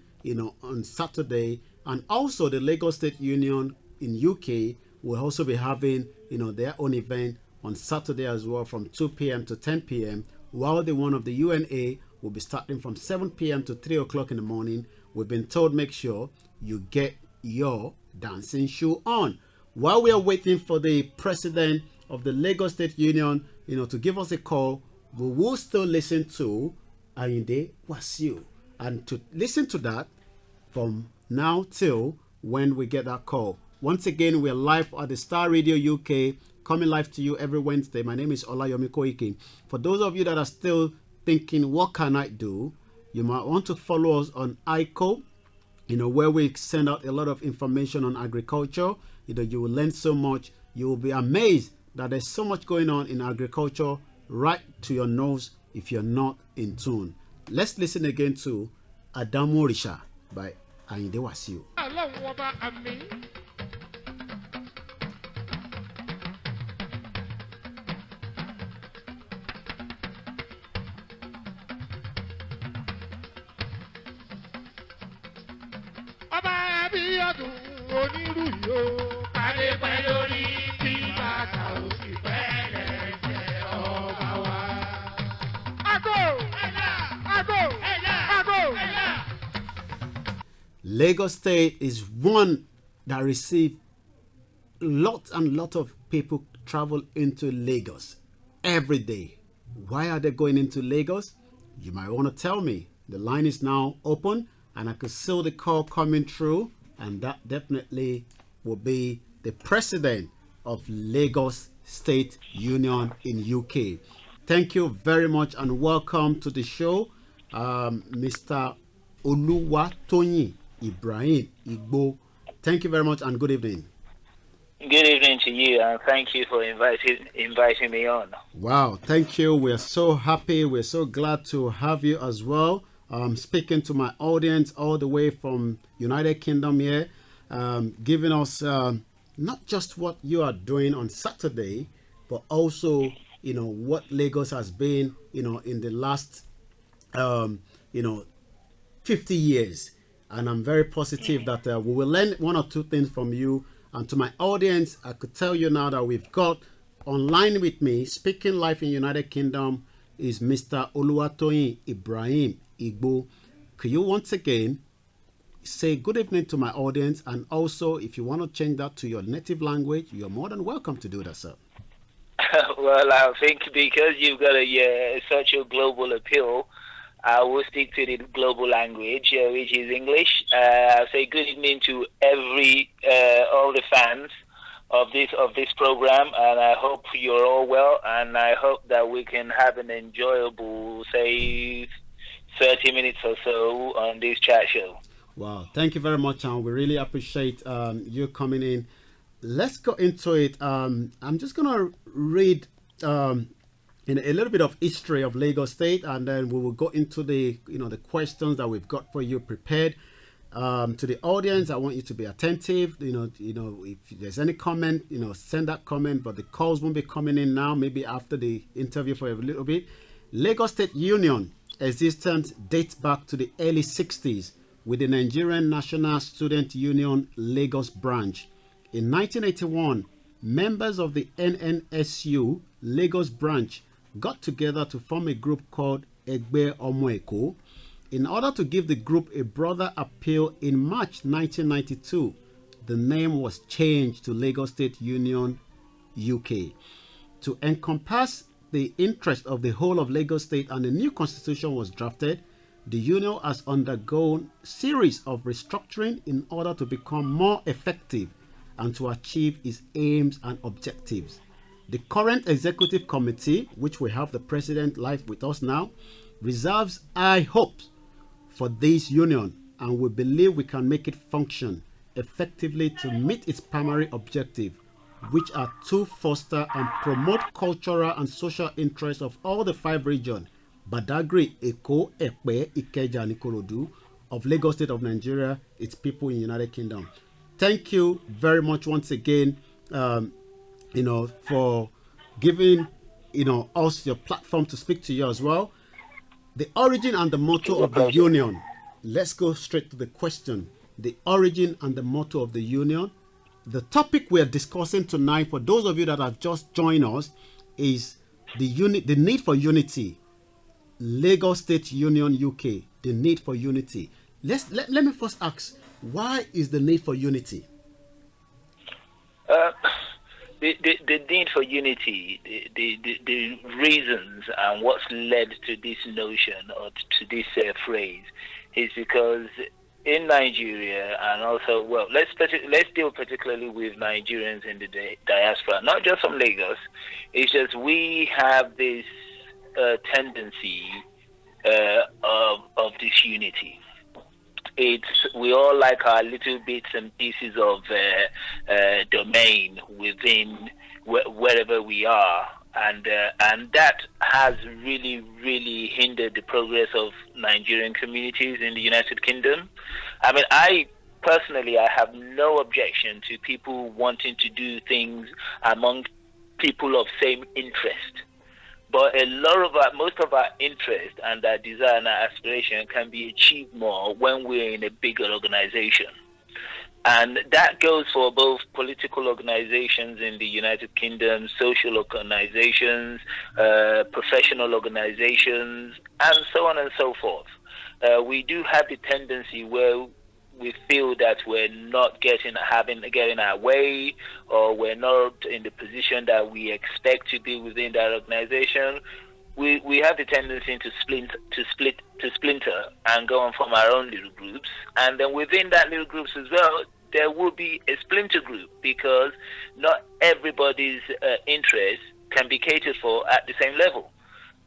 on Saturday. And also the Lagos State Union in UK will also be having, their own event on Saturday as well, from 2 p.m. to 10 p.m. While the one of the UNA will be starting from 7 p.m. to 3 o'clock in the morning. We've been told make sure you get your dancing shoe on. While we are waiting for the president of the Lagos State Union, to give us a call, we will still listen to Ayinde Wasiu. And to listen to that from now till when we get that call. Once again, we're live at the Starr Radio UK, coming live to you every Wednesday. My name is OLAYOMI Koiki. For those of you that are still thinking, what can I do? You might want to follow us on ICO, where we send out a lot of information on agriculture. You will learn so much. You will be amazed that there's so much going on in agriculture right to your nose if you're not in tune. Let's listen again to Adamu Risha by Ayinde Wasiu. Lagos State is one that receives lots and lots of people travel into Lagos every day. Why are they going into Lagos? You might want to tell me. The line is now open and I could see the call coming through, and that definitely will be the president of Lagos State Union in UK. Thank you very much and welcome to the show, Mr. OLUWATOYIN IBRAHIM-IGBO. Thank you very much and good evening. Good evening to you, and thank you for inviting me on. Wow, thank you. We're so happy. We're so glad to have you as well. Speaking to my audience all the way from United Kingdom here, giving us not just what you are doing on Saturday, but also, what Lagos has been, in the last, 50 years. And I'm very positive that we will learn one or two things from you. And to my audience, I could tell you now that we've got online with me, speaking live in United Kingdom, is Mr. OLUWATOYIN IBRAHIM-IGBO. Could you once again say good evening to my audience? And also, if you want to change that to your native language, you're more than welcome to do that, sir. Well, I think because you've got such a global appeal, I will stick to the global language, which is English. I'll say good evening to all the fans of this program, and I hope you're all well, and I hope that we can have an enjoyable, say, 30 minutes or so on this chat show. Wow, thank you very much, and we really appreciate you coming in. Let's go into it. I'm just gonna read in a little bit of history of Lagos State, and then we will go into the the questions that we've got for you prepared. To the audience, I want you to be attentive. If there's any comment, send that comment. But the calls won't be coming in now. Maybe after the interview for a little bit. Lagos State Union existence dates back to the early 60s with the Nigerian National Student Union Lagos branch. In 1981, members of the NNSU Lagos branch got together to form a group called IBRAHIM-IGBO. In order to give the group a broader appeal, in March 1992, the name was changed to Lagos State Union UK. To encompass the interest of the whole of Lagos State, and a new constitution was drafted, the union has undergone a series of restructuring in order to become more effective and to achieve its aims and objectives. The current executive committee, which we have the president live with us now, reserves high hopes for this union, and we believe we can make it function effectively to meet its primary objective, which are to foster and promote cultural and social interests of all the 5 regions, Badagry, Eko, Epe, Ikeja, and Ikorodu, of Lagos State of Nigeria, its people in United Kingdom. thank you very much once again, for giving, us your platform to speak to you as well. The origin and the motto of the union. Let's go straight to the question. The origin and the motto of the union. The topic we're discussing tonight, for those of you that have just joined us, is the need for unity. Lagos State Union UK, the need for unity. Let me first ask, why is the need for unity? The need for unity, the reasons and what's led to this notion or to this phrase is because in Nigeria, and also, well, let's deal particularly with Nigerians in the diaspora, not just from Lagos. It's just we have this tendency of disunity. We all like our little bits and pieces of domain within wherever we are, and that has really hindered the progress of Nigerian communities in the United Kingdom. I mean, I personally have no objection to people wanting to do things among people of same interest. But most of our interest and our desire and our aspiration can be achieved more when we're in a bigger organization. And that goes for both political organizations in the United Kingdom, social organizations, professional organizations, and so on and so forth. We do have the tendency where we feel that we're not getting our way, or we're not in the position that we expect to be within that organization. We have the tendency to splinter and go and form our own little groups, and then within that little groups as well, there will be a splinter group, because not everybody's interest can be catered for at the same level.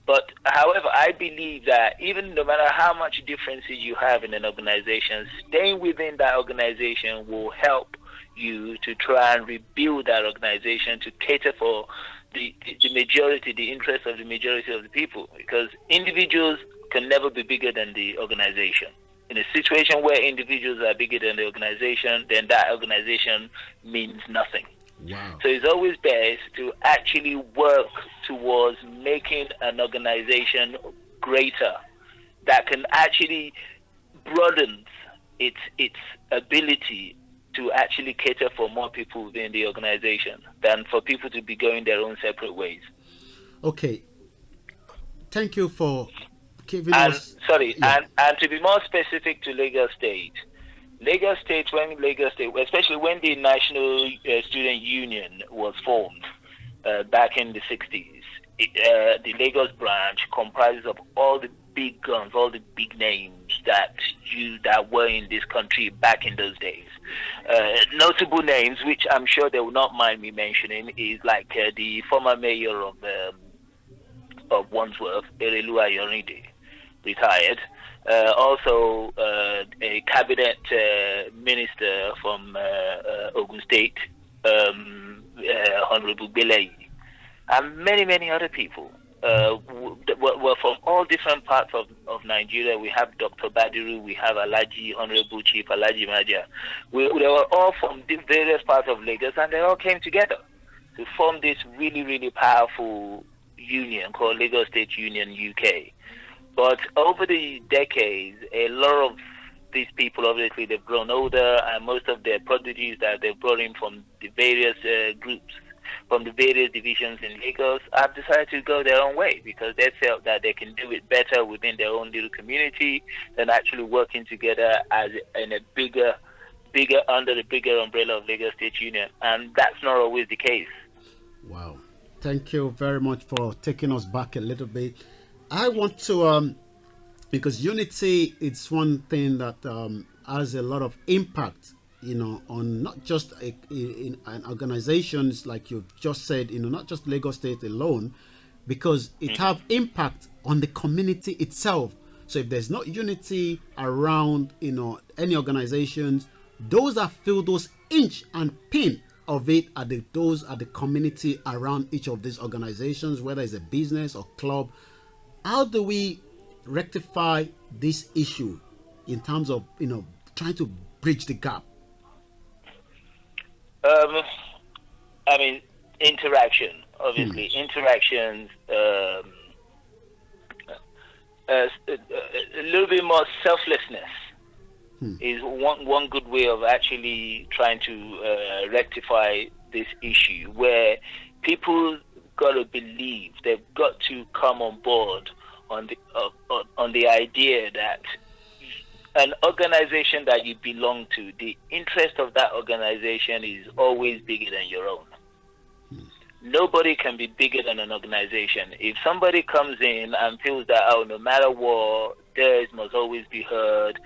But however, I believe that even no matter how much differences you have in an organization, staying within that organization will help you to try and rebuild that organization to cater for the majority, the interests of the majority of the people. Because individuals can never be bigger than the organization. In a situation where individuals are bigger than the organization, then that organization means nothing. Wow. So it's always best to actually work towards making an organization greater that can actually broaden its ability to actually cater for more people within the organization than for people to be going their own separate ways. Okay. Thank you for giving us... Sorry, yeah. And to be more specific to Lagos State, especially when the National Student Union was formed back in the 60s, the Lagos branch comprises of all the big guns, all the big names that were in this country back in those days. Notable names, which I'm sure they will not mind me mentioning, is like the former mayor of Wandsworth, OLUWATOYIN, retired. Also, a cabinet minister from Ogun State, Honorable Belay, and many other people were from all different parts of Nigeria. We have Dr. Badiru, we have Alhaji, Honorable Chief Alhaji Maja. They were all from various parts of Lagos, and they all came together to form this really powerful union called Lagos State Union UK. But over the decades, a lot of these people, obviously, they've grown older, and most of their prodigies that they've brought in from the various groups, from the various divisions in Lagos, have decided to go their own way because they felt that they can do it better within their own little community than actually working together as in a bigger under the bigger umbrella of Lagos State Union. And that's not always the case. Wow. Thank you very much for taking us back a little bit. I want to, because unity, it's one thing that has a lot of impact, on not just in organizations like you've just said, not just Lagos State alone, because it have impact on the community itself. So if there's not unity around, any organizations, those that feel those inch and pin of it are those are the community around each of these organizations, whether it's a business or club. How do we rectify this issue in terms of, trying to bridge the gap? I mean, interaction. Obviously, interactions. A little bit more selflessness is one good way of actually trying to rectify this issue, where people got to believe, they've got to come on board on the idea that an organization that you belong to, the interest of that organization is always bigger than your own. Nobody can be bigger than an organization. If somebody comes in and feels that, oh, no matter what, theirs must always be heard,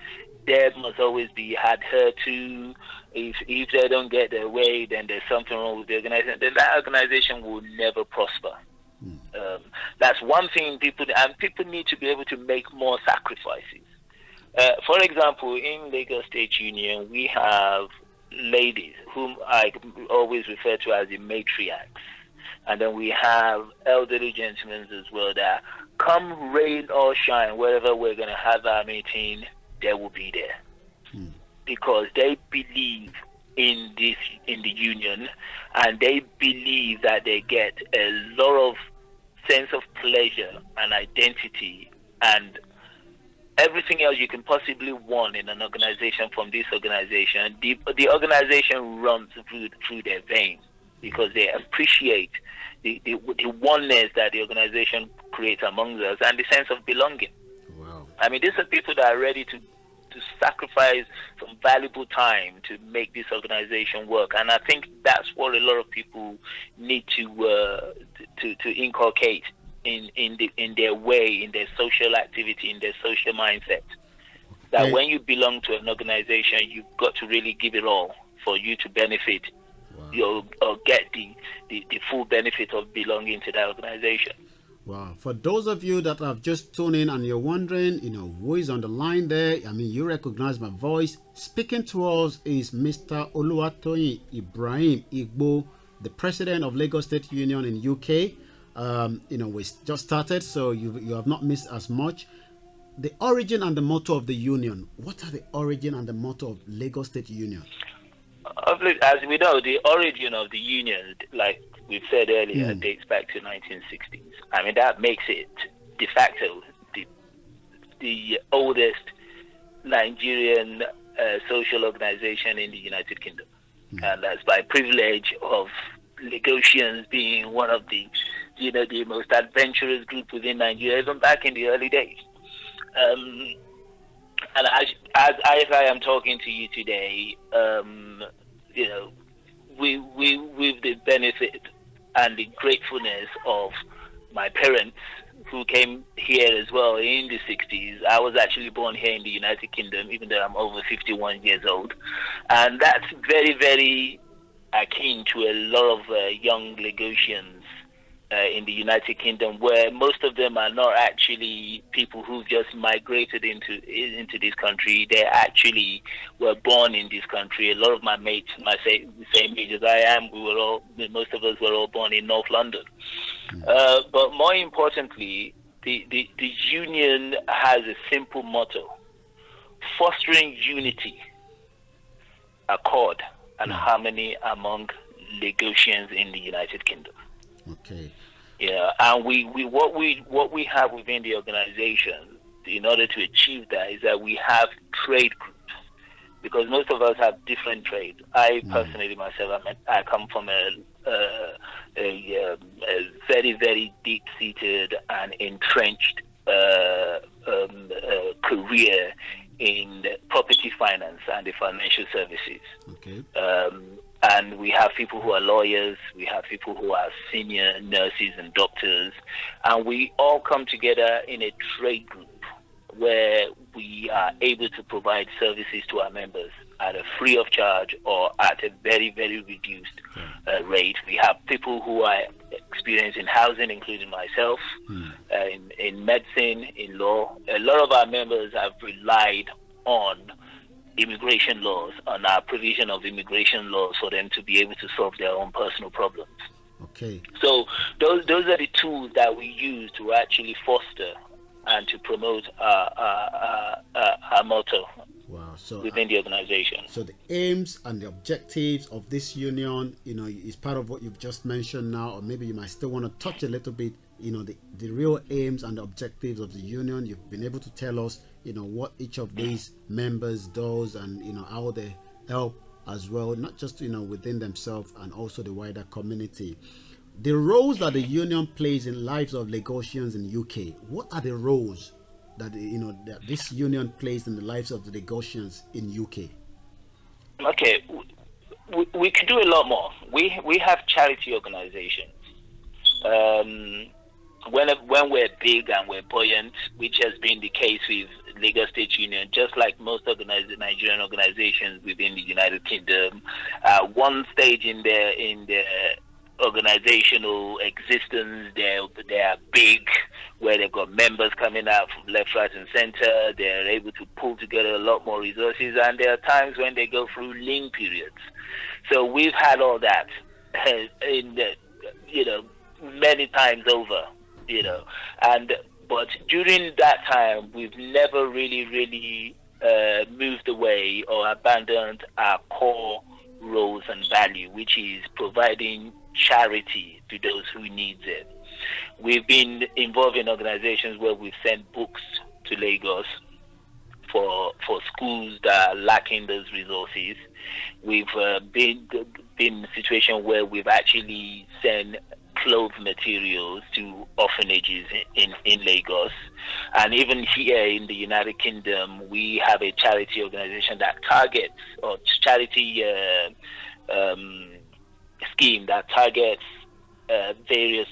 theirs must always be heard to, if they don't get their way, then there's something wrong with the organization, then that organization will never prosper. That's one thing people need to be able to make more sacrifices. For example, in Lagos State Union, we have ladies whom I always refer to as the matriarchs. And then we have elderly gentlemen as well that come rain or shine, wherever we're going to have our meeting, they will be there. Because they believe in the union, and they believe that they get a lot of sense of pleasure and identity and everything else you can possibly want in an organization from this organization. The organization runs through their veins because they appreciate the oneness that the organization creates among us and the sense of belonging. Wow. I mean, these are people that are ready to sacrifice some valuable time to make this organization work, and I think that's what a lot of people need to inculcate in their way, in their social activity, in their social mindset. That when you belong to an organization, you've got to really give it all for you to benefit. Wow. Or get the full benefit of belonging to that organization. Wow. For those of you that have just tuned in and you're wondering, who is on the line there, I mean, you recognize my voice. Speaking to us is Mr. OLUWATOYIN IBRAHIM-IGBO, the president of Lagos State Union in UK. We just started, so you have not missed as much. The origin and the motto of the union. What are the origin and the motto of Lagos State Union? As we know, the origin of the union, like we've said earlier, dates back to 1960s. I mean, that makes it de facto the oldest Nigerian social organization in the United Kingdom. And that's by privilege of Lagosians being one of the most adventurous group within Nigeria, even back in the early days. And as I am talking to you today, with the benefit and the gratefulness of my parents who came here as well in the 60s. I was actually born here in the United Kingdom, even though I'm over 51 years old. And that's very, very akin to a lot of young Lagosians in the United Kingdom, where most of them are not actually people who've just migrated into this country. They actually were born in this country. A lot of my mates, the same age as I am, most of us were all born in North London. But more importantly, the union has a simple motto: fostering unity, accord, and harmony among Lagosians in the United Kingdom. Okay. Yeah, and what we have within the organization in order to achieve that is that we have trade groups, because most of us have different trades. I personally myself, I come from a very, very deep-seated and entrenched career in property finance and the financial services. Okay. And we have people who are lawyers, we have people who are senior nurses and doctors, and we all come together in a trade group where we are able to provide services to our members at a free of charge or at a very, very reduced rate. We have people who are experienced in housing, including myself, in medicine, in law. A lot of our members have relied on immigration laws, on our provision of immigration laws for them to be able to solve their own personal problems. Okay. So those are the tools that we use to actually foster and to promote our motto. Wow. Wow. So within the organization. So the aims and the objectives of this union, is part of what you've just mentioned now, or maybe you might still want to touch a little bit, the real aims and the objectives of the union. You've been able to tell us, what each of these members does and, how they help as well, not just, within themselves and also the wider community. The roles that the union plays in lives of Lagosians in UK, what are the roles that that this union plays in the lives of the Lagosians in UK? Okay, we could do a lot more. We have charity organizations. When we're big and we're buoyant, which has been the case with Lagos State Union, just like most Nigerian organizations within the United Kingdom, one stage in their organizational existence, they are big, where they've got members coming out from left, right, and center. They're able to pull together a lot more resources, and there are times when they go through lean periods. So we've had all that, many times over, but during that time, we've never really moved away or abandoned our core roles and value, which is providing charity to those who need it. We've been involved in organizations where we've sent books to Lagos for schools that are lacking those resources. We've been in a situation where we've actually sent clothes materials to orphanages in Lagos. And even here in the United Kingdom, we have a charity organization that targets, or charity scheme that targets various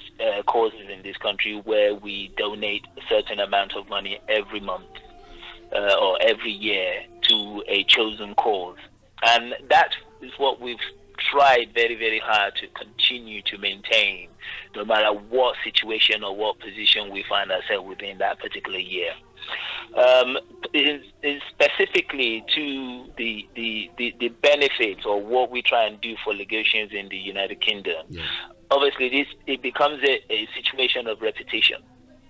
causes in this country, where we donate a certain amount of money every month or every year to a chosen cause. And that is what we've tried very, very hard to continue to maintain, no matter what situation or what position we find ourselves within that particular year. Specifically to the benefits or what we try and do for Lagosians in the United Kingdom, yes. Obviously it becomes a situation of repetition.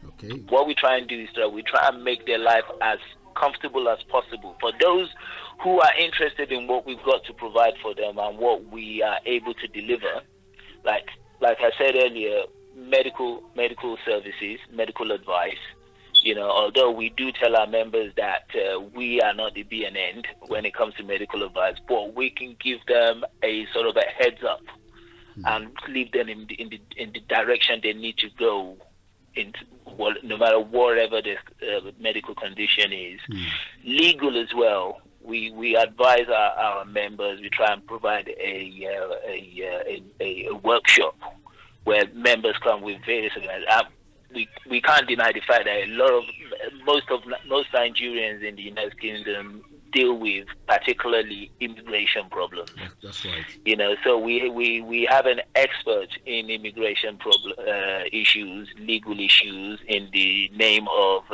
Okay. What we try and do is that we try and make their life as comfortable as possible for those who are interested in what we've got to provide for them and what we are able to deliver. Like I said earlier, medical services, medical advice. Although we do tell our members that we are not the be and end when it comes to medical advice, but we can give them a sort of a heads up and lead them in the direction they need to go, no matter whatever the medical condition is. Legal as well. We advise our members. We try and provide a workshop where members come with various we can't deny the fact that most Nigerians in the United Kingdom deal with particularly immigration problems. That's right. So we have an expert in immigration issues, legal issues, in the name of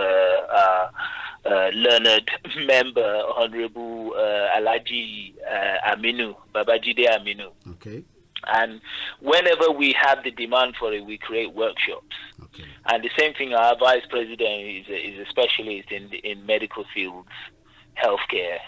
learned member, Honorable Alhaji Babajide Aminu. Okay. And whenever we have the demand for it, we create workshops. Okay. And the same thing, our vice president is a specialist in medical fields, healthcare.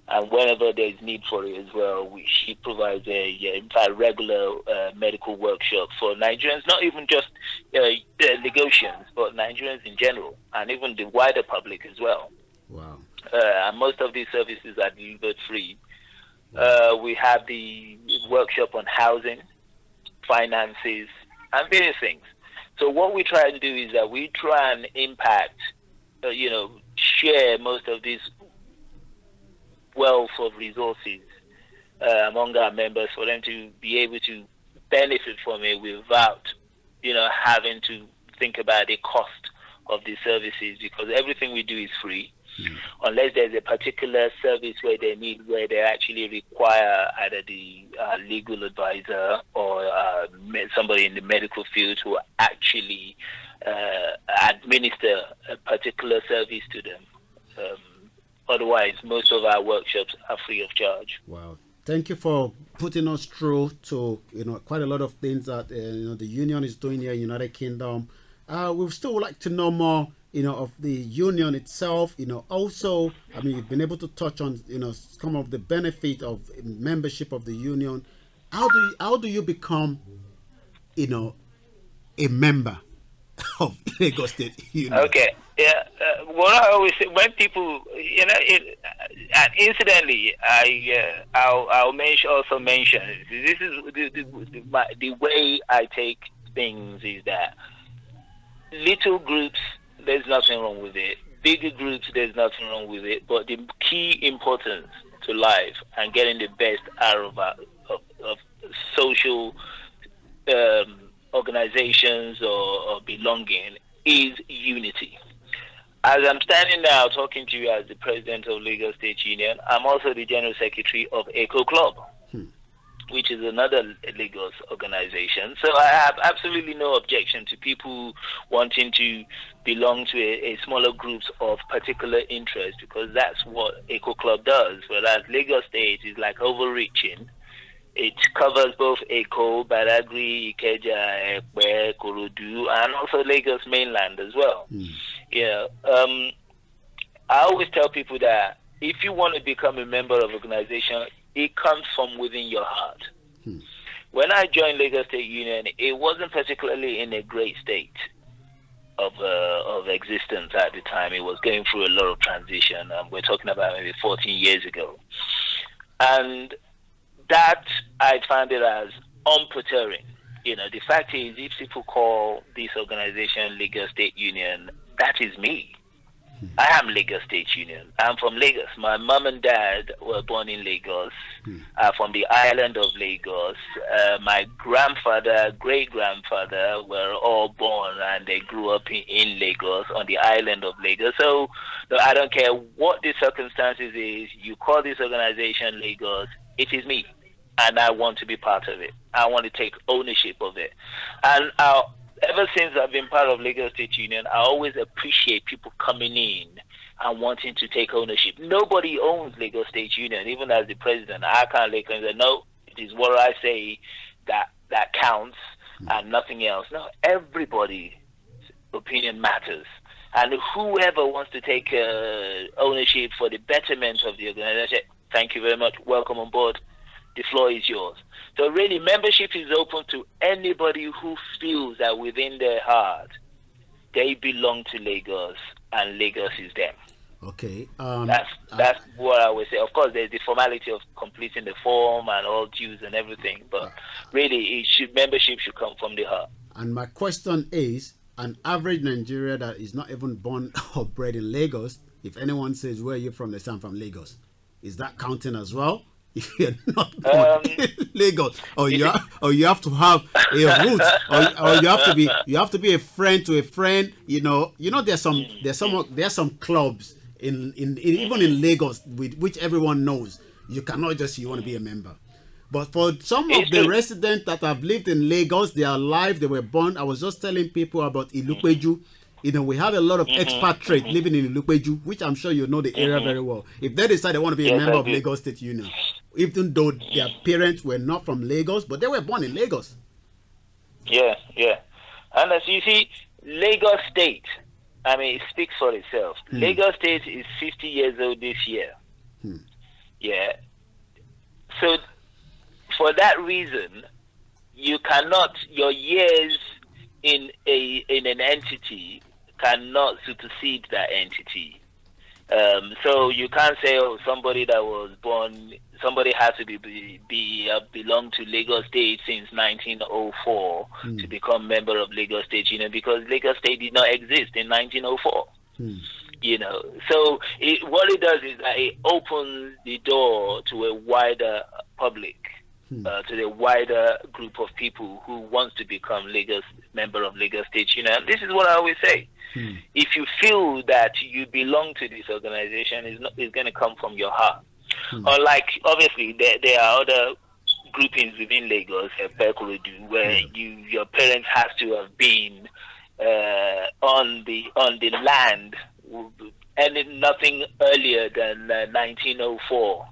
And whenever there's need for it as well, she provides regular medical workshops for Nigerians, not even just Lagosians, but Nigerians in general, and even the wider public as well. Wow. And most of these services are delivered free. We have the workshop on housing, finances, and various things. So what we try and do is that we try and impact, share most of this wealth of resources among our members for them to be able to benefit from it without, having to think about the cost of the services, because everything we do is free. Unless there's a particular service where they actually require either the legal advisor or somebody in the medical field who actually administer a particular service to them. Otherwise, most of our workshops are free of charge. Wow. Thank you for putting us through to quite a lot of things that the union is doing here in the United Kingdom. We still would like to know more of the union itself. Also, I mean, you've been able to touch on, some of the benefit of membership of the union. How do you become, a member of Lagos State Union? Okay. Yeah. What I always say when people, and incidentally, I'll mention this is the way I take things is that little groups, there's nothing wrong with it. Bigger groups, there's nothing wrong with it. But the key importance to life and getting the best out of social organizations or belonging is unity. As I'm standing now talking to you as the president of Lagos State Union, I'm also the general secretary of Eco Club, which is another Lagos organization. So I have absolutely no objection to people wanting to belong to a smaller groups of particular interest, because that's what Eco Club does. Whereas Lagos State is like overreaching. It covers both Eko, Badagry, Ikeja, Ekpe, Korodu, and also Lagos mainland as well. Yeah. I always tell people that if you want to become a member of an organization, it comes from within your heart. When I joined Lagos State Union, it wasn't particularly in a great state of existence at the time. It was going through a lot of transition. We're talking about maybe 14 years ago. And that I found it as unperturbing. The fact is, if people call this organization Lagos State Union, that is me. I am Lagos State Union. I'm from Lagos. My mom and dad were born in Lagos, from the island of Lagos. My grandfather, great-grandfather were all born and they grew up in Lagos, on the island of Lagos. So I don't care what the circumstances is. You call this organization Lagos, it is me. And I want to be part of it. I want to take ownership of it. And ever since I've been part of Lagos State Union, I always appreciate people coming in and wanting to take ownership. Nobody owns Lagos State Union. Even as the president, I can't look and say, no, it is what I say that counts and nothing else. No, everybody's opinion matters. And whoever wants to take ownership for the betterment of the organization, thank you very much. Welcome on board. The floor is yours. So really, membership is open to anybody who feels that within their heart they belong to Lagos and Lagos is them. Okay. That's what I would say. Of course, there's the formality of completing the form and all dues and everything, but really, membership should come from the heart. And my question is, an average Nigerian that is not even born or bred in Lagos, if anyone says, where are you from, they say I'm from Lagos. Is that counting as well? If you're not born in Lagos, or you have to have a root, or you have to be a friend to a friend. There's some clubs in even in Lagos which everyone knows. You cannot just you want to be a member. But for some of the residents that have lived in Lagos, they are alive, they were born. I was just telling people about Ilupeju. We have a lot of expatriates living in Ilupeju, which I'm sure you know the area very well. If they decide they want to be a member of Lagos State Union, even though their parents were not from Lagos, but they were born in Lagos. Yeah. And as you see, Lagos State, I mean, it speaks for itself. Lagos State is 50 years old this year. Yeah. So, for that reason, you cannot, your years in an entity cannot supersede that entity. So you can't say, somebody that was born, somebody has to belong to Lagos State since 1904 to become member of Lagos State Union, because Lagos State did not exist in 1904. So what it does is that it opens the door to a wider public, to the wider group of people who wants to become member of Lagos State Union. And this is what I always say. If you feel that you belong to this organization, it's going to come from your heart. Unlike, obviously, there are other groupings within Lagos, where your parents have to have been on the land, and nothing earlier than 1904.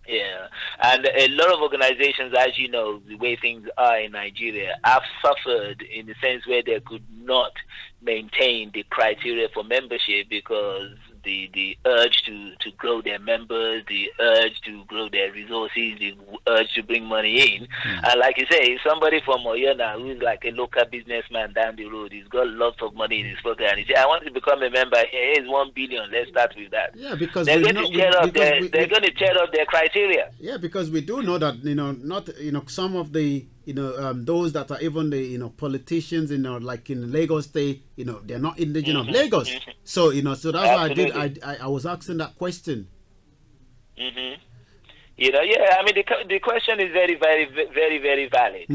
Yeah, and a lot of organizations, as you know, the way things are in Nigeria, have suffered in the sense where they could not maintain the criteria for membership because the urge to grow their members, the urge to grow their resources, the urge to bring money in. And like you say, if somebody from Oyana who's like a local businessman down the road, he's got lots of money in his pocket, and he says, I want to become a member, here's 1 billion, let's start with that. Yeah, because they're going to tear up their criteria. Yeah, because we do know that, not, some of the, those that are even the, politicians, like in Lagos State, they're not indigenous of Lagos. So, so that's Absolutely. why I was asking that question. Yeah, I mean, the question is very, very, very, very valid.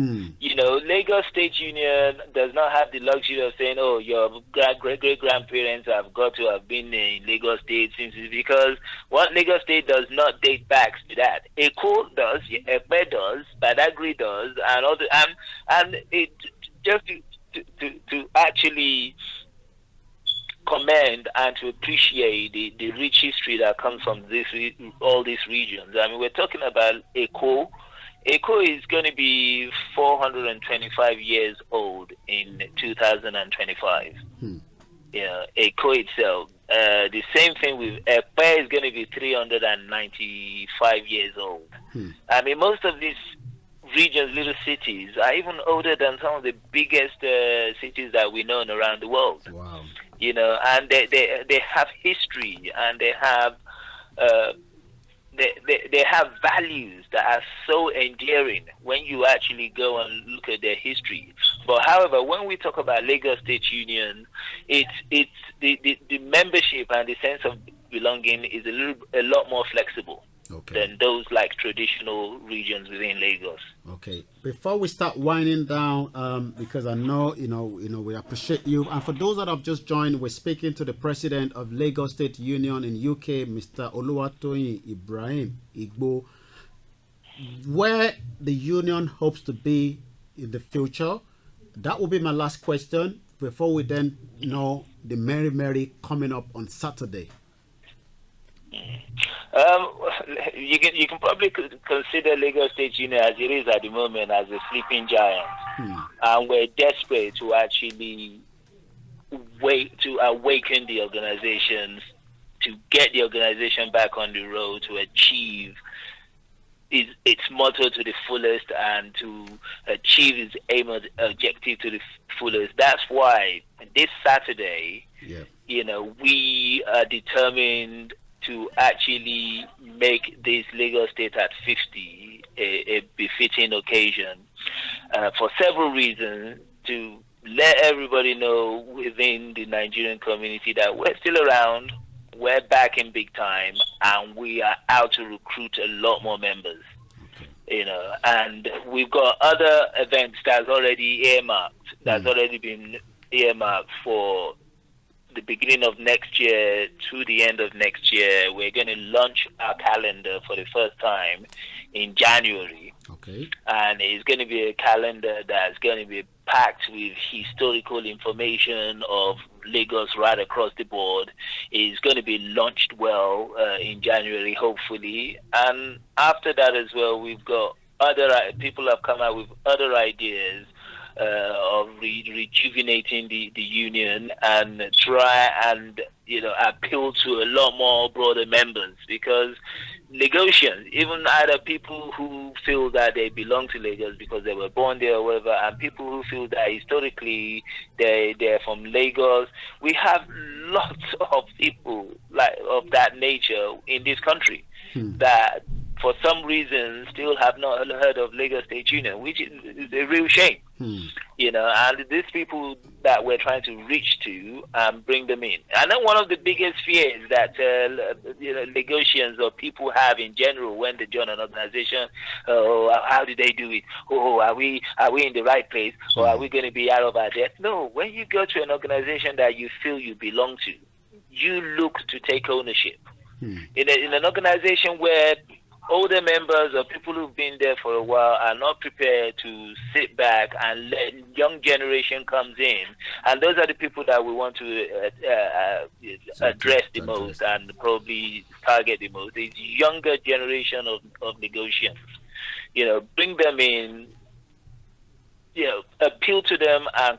Lagos State Union does not have the luxury of saying, oh, your great-great-grandparents have got to have been in Lagos State since, because what Lagos State does not date back to that. Eko does, Ekpe does, Badagry does, and it just to actually commend and to appreciate the rich history that comes from all these regions. I mean, we're talking about Eko. Eko is going to be 425 years old in 2025. Yeah, Eko itself. The same thing with Ekpe is going to be 395 years old. I mean, most of these regions, little cities, are even older than some of the biggest cities that we know around the world. Wow. And they have history, and they have they have values that are so endearing when you actually go and look at their history. But however, when we talk about Lagos State Union, it's the membership and the sense of belonging is a lot more flexible than those like traditional regions within Lagos. Okay. Before we start winding down, because I know we appreciate you, and for those that have just joined, we're speaking to the president of Lagos State Union in UK, Mr. OLUWATOYIN IBRAHIM-IGBO, where the union hopes to be in the future. That will be my last question before we then know the Mary coming up on Saturday. You can probably consider Lagos State Union as it is at the moment as a sleeping giant, and we're desperate to actually awaken the organizations, to get the organization back on the road, to achieve its motto to the fullest and to achieve its aim and objective to the fullest. That's why this Saturday, we are determined to actually make this Lagos State at 50 a befitting occasion for several reasons, to let everybody know within the Nigerian community that we're still around, we're back in big time, and we are out to recruit a lot more members. And we've got other events that's already been earmarked for the beginning of next year to the end of next year. We're going to launch our calendar for the first time in January. And it's going to be a calendar that's going to be packed with historical information of Lagos right across the board. It's going to be launched well in January, hopefully. And after that as well, we've got people have come out with other ideas of rejuvenating the union and try and appeal to a lot more broader members, because Lagosians, even either people who feel that they belong to Lagos because they were born there or whatever, and people who feel that historically they're from Lagos, we have lots of people of that nature in this country that for some reason still have not heard of Lagos State Union, which is a real shame. And these people that we're trying to reach to and bring them in. I know one of the biggest fears that Lagosians or people have in general when they join an organization, how do they do it? Are we in the right place, or are we going to be out of our depth? No, when you go to an organization that you feel you belong to, you look to take ownership. In an organization where older members or people who've been there for a while are not prepared to sit back and let young generation comes in, and those are the people that we want to address the most and probably target the most. It's younger generation of negotiants. Bring them in, appeal to them and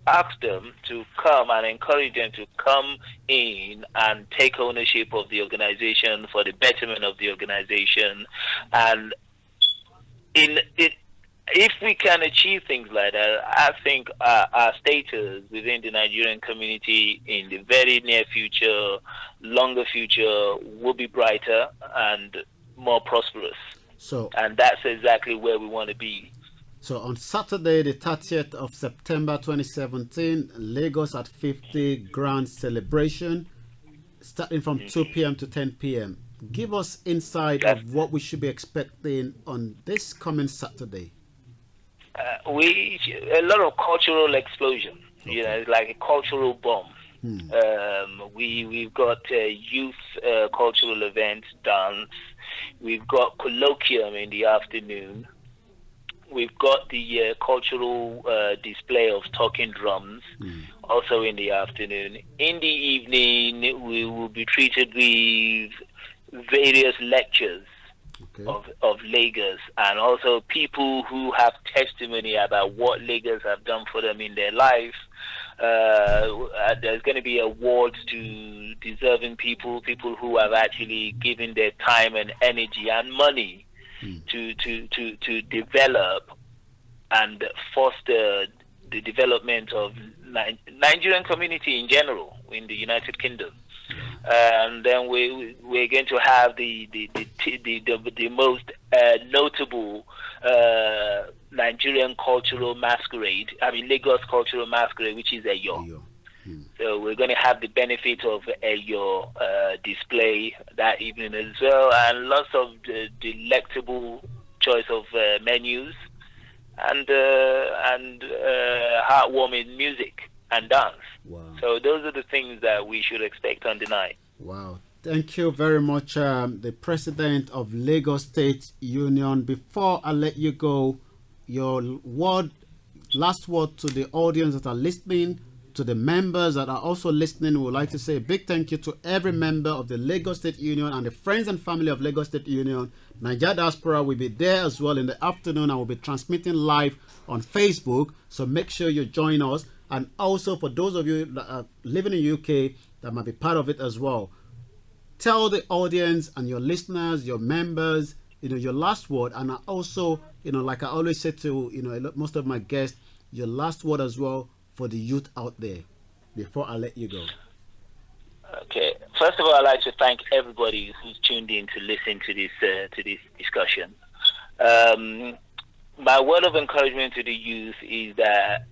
ask them to come and encourage them to come in and take ownership of the organization for the betterment of the organization. And if we can achieve things like that, I think our status within the Nigerian community in the very near future, longer future, will be brighter and more prosperous. And that's exactly where we want to be. So on Saturday, the 30th of September 2017, Lagos at 50 grand celebration, starting from 2 p.m. to 10 p.m. Give us insight of what we should be expecting on this coming Saturday. A lot of cultural explosion. Okay. It's like a cultural bomb. We've got youth cultural events, dance. We've got colloquium in the afternoon. We've got the cultural display of talking drums, also in the afternoon. In the evening, we will be treated with various lectures of Lagos, and also people who have testimony about what Lagos have done for them in their life. There's going to be awards to deserving people who have actually given their time and energy and money to develop and foster the development of Nigerian community in general in the United Kingdom. And then we're going to have the most notable Nigerian cultural masquerade. Lagos cultural masquerade, which is Eyo. So we're going to have the benefit of Eyo display that evening as well, and lots of delectable choice of menus and heartwarming music and dance. Wow. So those are the things that we should expect on the night. Wow. Thank you very much, the President of Lagos State Union. Before I let you go, your last word to the audience that are listening, to the members that are also listening. We would like to say a big thank you to every member of the Lagos State Union and the friends and family of Lagos State Union. Nigeria Diaspora will be there as well in the afternoon. I will be transmitting live on Facebook, so make sure you join us. And also for those of you that are living in the UK that might be part of it as well, tell the audience and your listeners, your members, your last word. And also, like I always say to most of my guests, your last word as well for the youth out there before I let you go. Okay. First of all, I'd like to thank everybody who's tuned in to listen to this discussion. My word of encouragement to the youth is that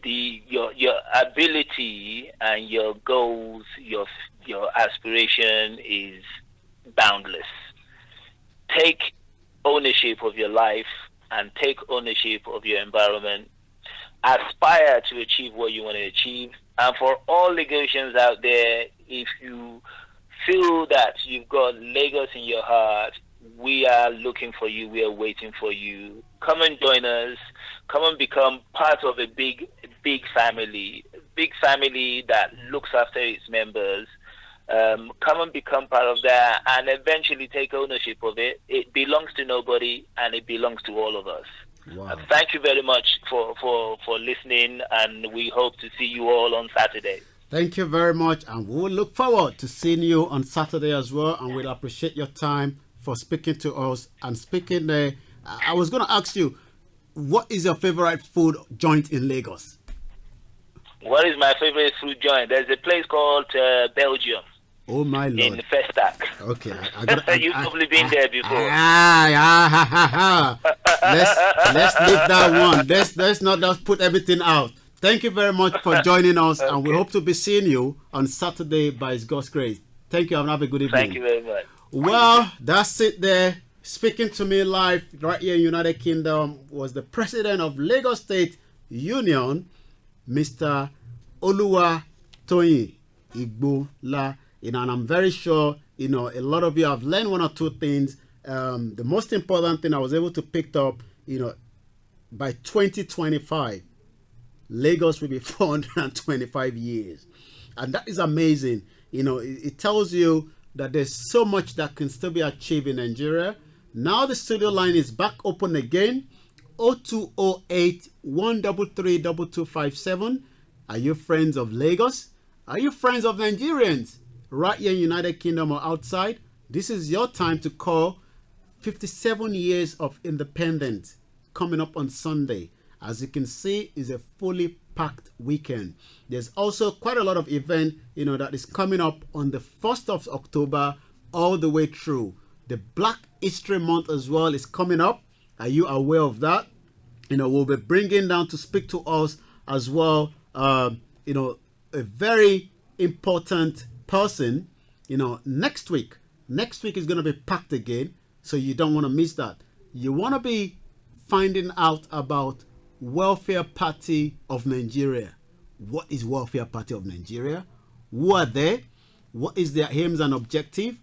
your ability and your goals, your aspiration is boundless. Take ownership of your life and take ownership of your environment. Aspire to achieve what you want to achieve. And for all Lagosians out there, if you feel that you've got Lagos in your heart, we are looking for you. We are waiting for you. Come and join us. Come and become part of a big family that looks after its members. Come and become part of that and eventually take ownership of it. It belongs to nobody and it belongs to all of us. Wow. Thank you very much for listening, and we hope to see you all on Saturday. Thank you very much, and we will look forward to seeing you on Saturday as well, and we'll appreciate your time for speaking to us and speaking there. I was going to ask you, what is your favorite food joint in Lagos? What is my favorite food joint? There's a place called Belgium. Oh my Lord! In Festac. Okay, you've probably been there before. Let's leave that one. Let's not just put everything out. Thank you very much for joining us, and we hope to be seeing you on Saturday by God's grace. Thank you, and have a good evening. Thank you very much. Well, that's it there. Speaking to me live right here in United Kingdom was the President of Lagos State Union, Mr. OLUWATOYIN IGBO. And I'm very sure, a lot of you have learned one or two things The most important thing I was able to pick up, by 2025, Lagos will be 425 years. And that is amazing. It tells you that there's so much that can still be achieved in Nigeria. Now the studio line is back open again. 0208 133 2257. Are you friends of Lagos? Are you friends of Nigerians? Right here in United Kingdom or outside? This is your time to call. 57 years of independence coming up on Sunday. As you can see, is a fully packed weekend. There's also quite a lot of event, that is coming up on the 1st of October all the way through. The Black History Month as well is coming up. Are you aware of that? We'll be bringing down to speak to us as well, a very important person, next week. Next week is going to be packed again, so you don't want to miss that. You want to be finding out about Welfare Party of Nigeria. What is Welfare Party of Nigeria? Who are they? What is their aims and objective?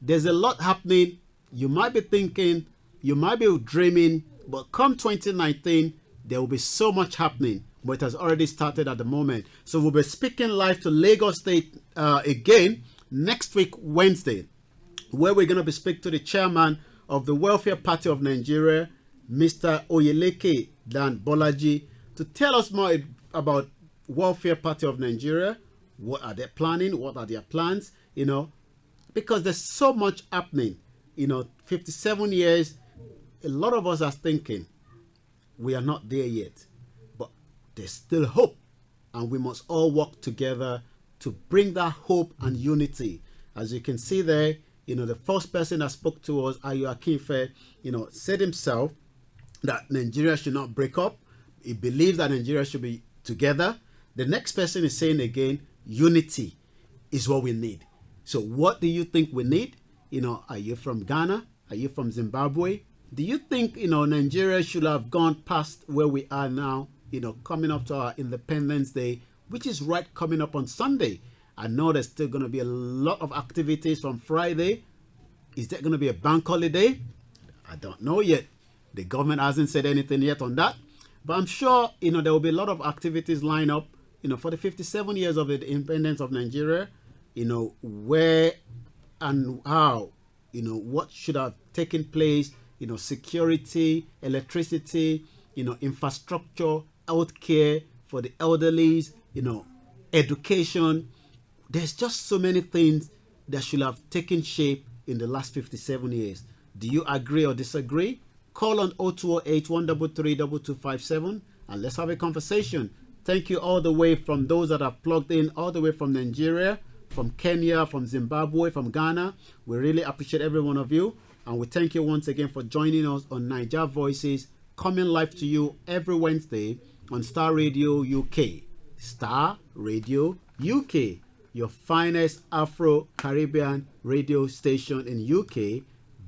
There's a lot happening. You might be thinking, you might be dreaming, but come 2019, there will be so much happening. But it has already started at the moment. So we'll be speaking live to Lagos State again next week, Wednesday, where we're going to be speaking to the chairman of the Welfare Party of Nigeria, Mr. Oyeleke Dan Bolaji, to tell us more about Welfare Party of Nigeria. What are they planning? What are their plans? Because there's so much happening. 57 years, a lot of us are thinking we are not there yet, but there's still hope, and we must all work together to bring that hope and unity. As you can see there, the first person that spoke to us, Ayo Akinfe, said himself that Nigeria should not break up. He believes that Nigeria should be together. The next person is saying again, unity is what we need. So what do you think we need? Are you from Ghana? Are you from Zimbabwe? Do you think, Nigeria should have gone past where we are now, coming up to our Independence Day, which is right coming up on Sunday? I know there's still going to be a lot of activities from Friday. Is there going to be a bank holiday? I don't know yet. The government hasn't said anything yet on that. But I'm sure, there will be a lot of activities lined up, for the 57 years of the independence of Nigeria, where and how, what should have taken place, security, electricity, infrastructure, healthcare for the elderlies, education. There's just so many things that should have taken shape in the last 57 years. Do you agree or disagree? Call on 0208 133 2257 and let's have a conversation. Thank you all the way from those that have plugged in, all the way from Nigeria, from Kenya, from Zimbabwe, from Ghana. We really appreciate every one of you. And we thank you once again for joining us on Niger Voices, coming live to you every Wednesday on Starr Radio UK. Starr Radio UK, your finest Afro-Caribbean radio station in UK,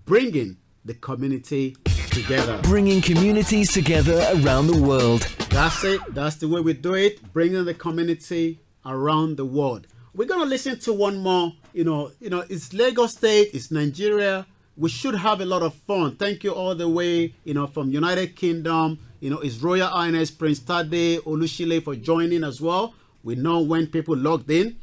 bringing the community together. Bringing communities together around the world. That's it. That's the way we do it. Bringing the community around the world. We're going to listen to one more. It's Lagos State. It's Nigeria. We should have a lot of fun. Thank you all the way, from United Kingdom. It's Royal Highness Prince Tade Olushile for joining as well. We know when people logged in,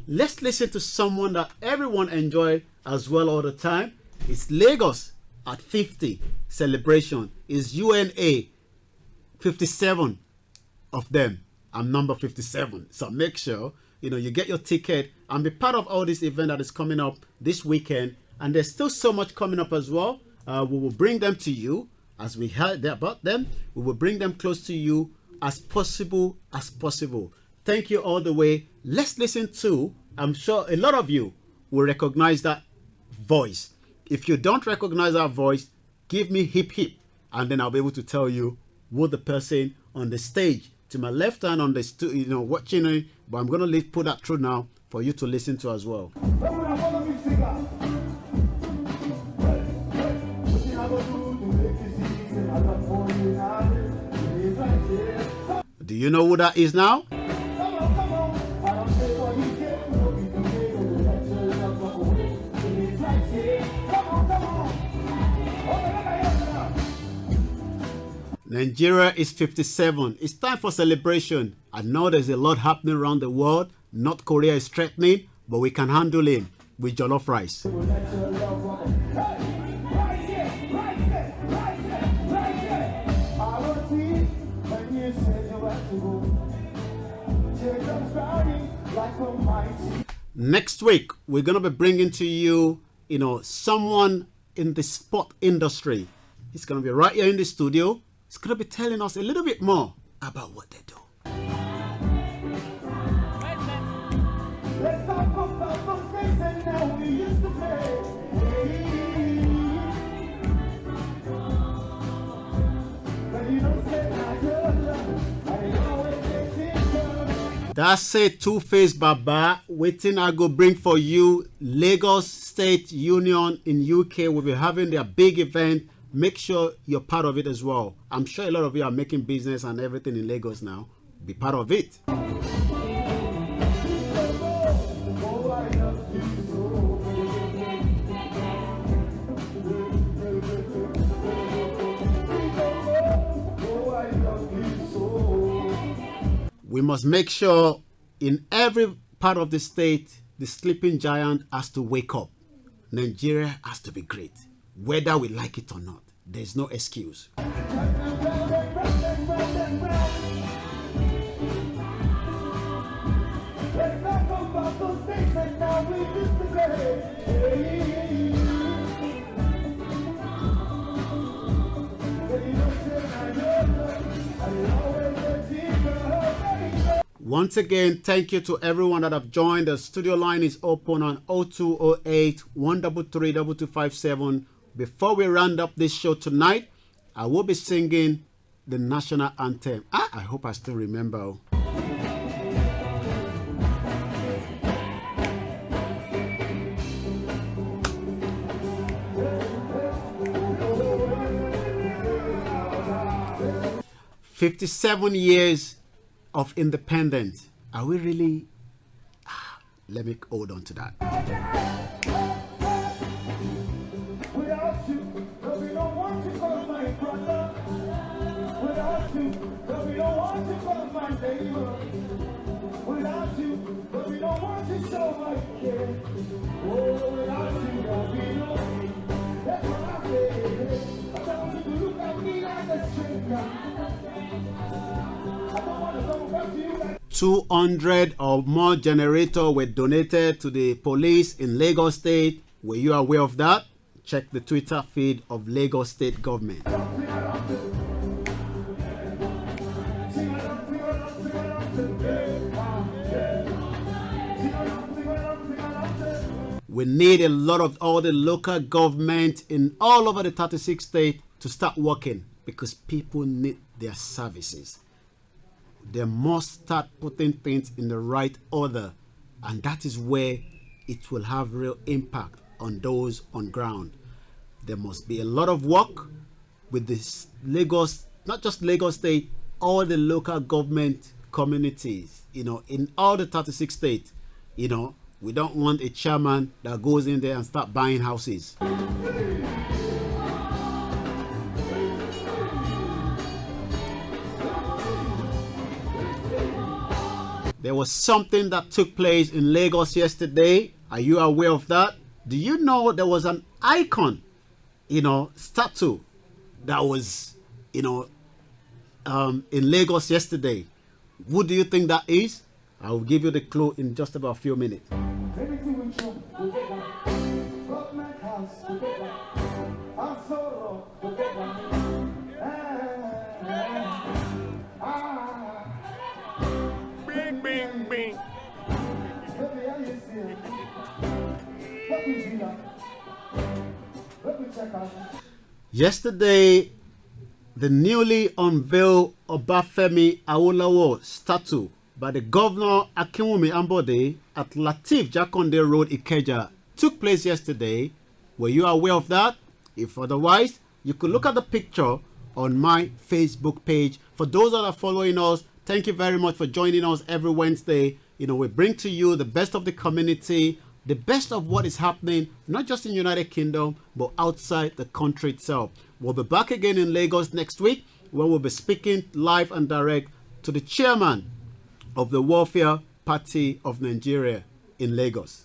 Let's listen to someone that everyone enjoy as well all the time. It's Lagos at 50 celebration. It's UNA 57 of them. I'm number 57. So make sure, you get your ticket and be part of all this event that is coming up this weekend. And there's still so much coming up as well. We will bring them to you as we heard about them. We will bring them close to you as possible as possible. Thank you all the way. Let's listen to, I'm sure a lot of you will recognize that voice. If you don't recognize that voice, give me hip hip, and then I'll be able to tell you who the person on the stage to my left hand on the watching it. But I'm gonna put that through now for you to listen to as well. Do you know who that is now? Nigeria is 57. It's time for celebration. I know there's a lot happening around the world. North Korea is threatening, but we can handle it with jollof rice. Next week, we're going to be bringing to you, someone in the sport industry. He's going to be right here in the studio. He's going to be telling us a little bit more about what they do. Let's talk about those days and now we used to play. But you don't say I That's it, Two-Face Baba. Waiting I go bring for you. Lagos State Union in UK will be having their big event. Make sure you're part of it as well. I'm sure a lot of you are making business and everything in Lagos now. Be part of it. We must make sure in every part of the state, the sleeping giant has to wake up. Nigeria has to be great, whether we like it or not. There's no excuse. Once again, thank you to everyone that have joined. The studio line is open on 0208 133 2257. Before we round up this show tonight, I will be singing the national anthem. I hope I still remember. "57 years of independence." Are we really? Let me hold on to that. $200 or more generators were donated to the police in Lagos State. Were you aware of that? Check the Twitter feed of Lagos State government. We need a lot of all the local government in all over the 36 states to start working because people need their services. They must start putting things in the right order, and that is where it will have real impact on those on ground. There must be a lot of work with this Lagos, not just Lagos State, all the local government communities, in all the 36 states. We don't want a chairman that goes in there and start buying houses. There was something that took place in Lagos yesterday. Are you aware of that? Do you know there was an icon, statue that was, in Lagos yesterday? Who do you think that is? I will give you the clue in just about a few minutes. Yesterday, the newly unveiled Obafemi Awolowo statue by the Governor Akinwumi Ambode at Lateef Jakonde Road, Ikeja, took place yesterday. Were you aware of that? If otherwise, you could look at the picture on my Facebook page. For those that are following us, thank you very much for joining us every Wednesday. We bring to you the best of the community, the best of what is happening, not just in the United Kingdom, but outside the country itself. We'll be back again in Lagos next week. where we'll be speaking live and direct to the chairman of the Warfare Party of Nigeria in Lagos.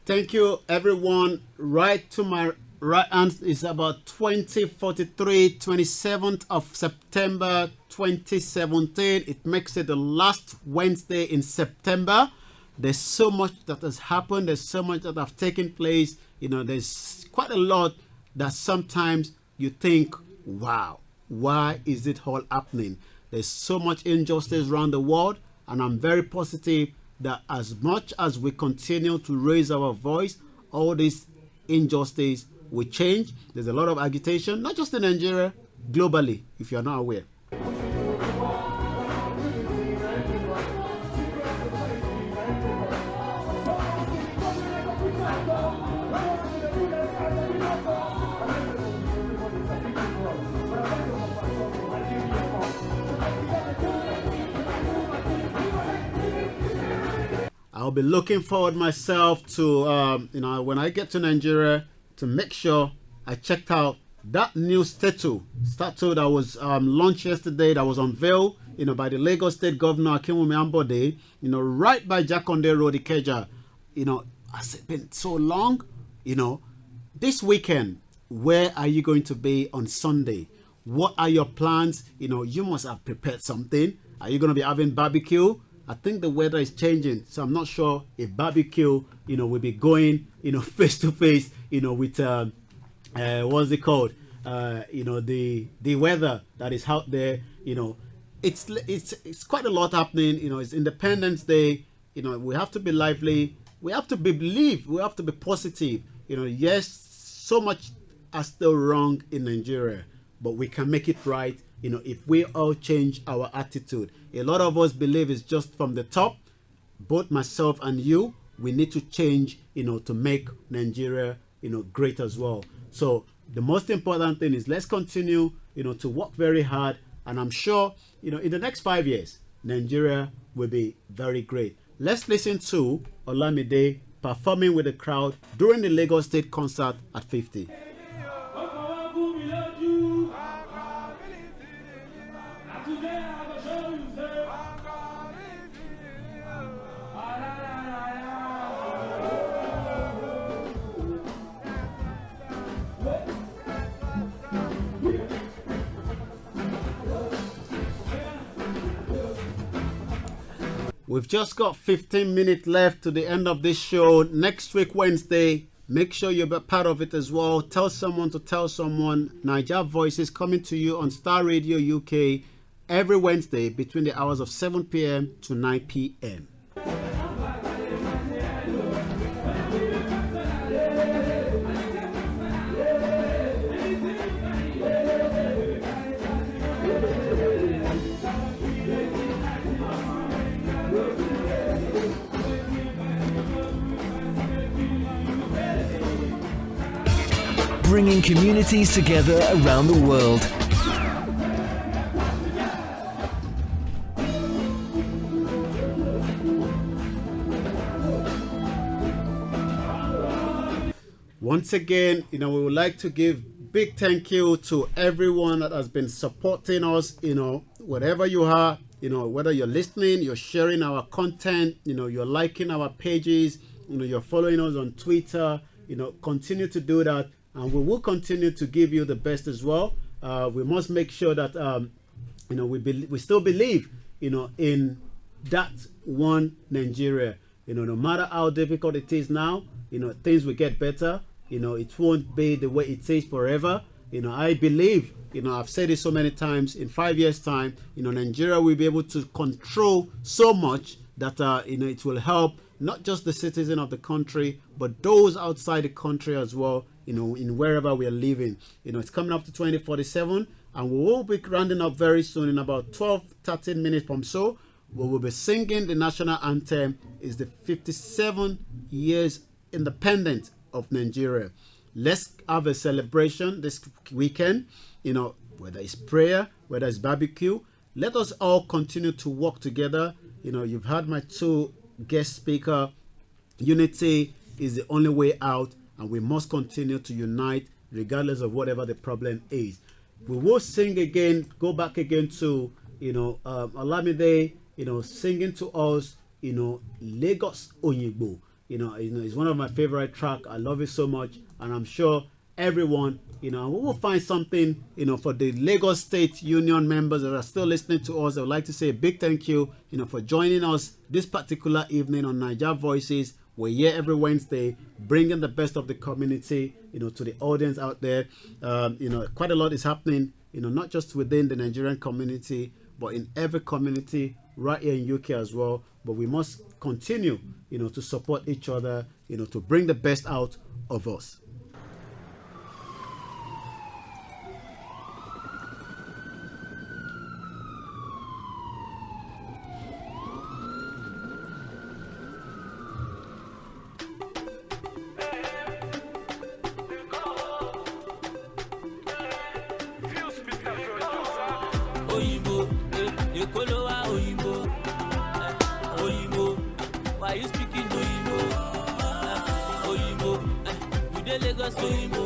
Thank you, everyone. Right to my right hand is about 2043, 27th of September 2017. It makes it the last Wednesday in September. There's so much that has happened. There's so much that have taken place. You know, there's quite a lot that sometimes you think, wow, why is it all happening? There's so much injustice around the world, and I'm very positive that as much as we continue to raise our voice, all this injustice will change. There's a lot of agitation, not just in Nigeria, globally, if you're not aware. I'll be looking forward myself to, when I get to Nigeria, to make sure I checked out that new statue that was launched yesterday, that was unveiled, by the Lagos State Governor Akinwumi Ambode, right by Jakonde Road, Ikeja. Has it been so long? This weekend, where are you going to be on Sunday? What are your plans? You must have prepared something. Are you going to be having barbecue? I think the weather is changing, so I'm not sure if barbecue, will be going, face to face, with what's it called? The weather that is out there. It's quite a lot happening. It's Independence Day. We have to be lively. We have to believe. We have to be positive. Yes, so much are still wrong in Nigeria, but we can make it right. If we all change our attitude. A lot of us believe it's just from the top. Both myself and you, we need to change, to make Nigeria, great as well. So the most important thing is let's continue, to work very hard. And I'm sure, in the next 5 years, Nigeria will be very great. Let's listen to Olamide performing with the crowd during the Lagos State concert at 50. We've just got 15 minutes left to the end of this show. Next week, Wednesday, make sure you're a part of it as well. Tell someone to tell someone. Niger Voices coming to you on Star Radio UK every Wednesday between the hours of 7 p.m. to 9 p.m. Bringing communities together around the world. Once again, we would like to give big thank you to everyone that has been supporting us, wherever you are, whether you're listening, you're sharing our content, you're liking our pages, you're following us on Twitter, continue to do that. And we will continue to give you the best as well. We must make sure that, we still believe, in that one Nigeria. No matter how difficult it is now, things will get better. It won't be the way it is forever. I believe, I've said it so many times, in 5 years' time, Nigeria will be able to control so much that, it will help not just the citizen of the country, but those outside the country as well, in wherever we are living. It's coming up to 2047, and we will be rounding up very soon in about 12-13 minutes from so. we will be singing the national anthem. Is the 57 years independence of Nigeria. Let's have a celebration this weekend, whether it's prayer, whether it's barbecue. Let us all continue to work together. You've heard my two guest speaker. Unity is the only way out, and we must continue to unite regardless of whatever the problem is. We will sing again, go back again to, Olamide, singing to us, Lagos Onyigbo. It's one of my favorite tracks. I love it so much, and I'm sure everyone, we will find something, for the Lagos State Union members that are still listening to us. I would like to say a big thank you, for joining us this particular evening on Niger Voices. We're here every Wednesday, bringing the best of the community, to the audience out there. Quite a lot is happening, not just within the Nigerian community, but in every community right here in UK as well. But we must continue, to support each other, to bring the best out of us. Lagos Oyinbo.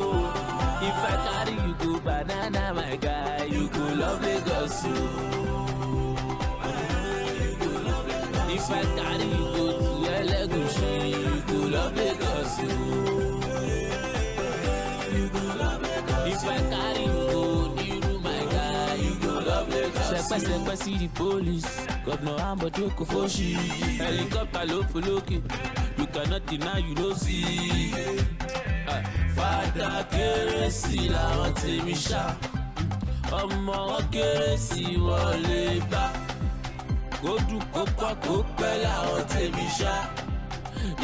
If I carry you go banana, my guy, you go love Lagos. If I carry you go to Elegushi, you go love Lagos. If I carry you go Niru, my guy, you go love Lagos. Sepe see the police, Governor Ambodo Kofoshi, helicopter low for Loki. You cannot deny you don't see. Fada kérésì làwọn tèmi ṣá, ọmọ wọn kérésì wọlé bá, kó dùn kó pọ̀ kó pẹ́ làwọn tèmi ṣá,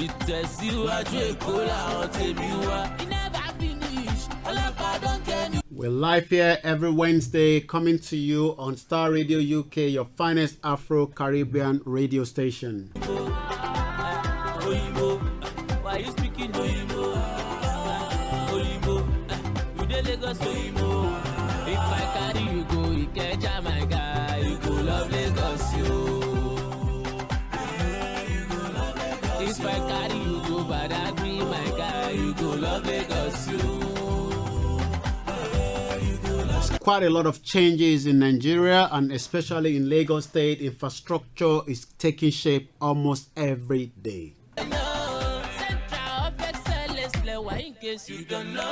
ìtẹ̀síwájú Èkó làwọn tèmi wá. It never finish, ọlọ́pàá don't get me. We're live here every Wednesday, coming to you on Star Radio UK, your finest Afro-Caribbean radio station. Oyinbo, why you speaking Oyinbo? Lagos Oyinbo. If I carry you go Ikeja, my guy, you go love Lagos, If I carry you go Badagry, my guy, you go love Lagos, There's quite a lot of changes in Nigeria, and especially in Lagos State. Infrastructure is taking shape almost every day. Central of Excellence, in case you don't know.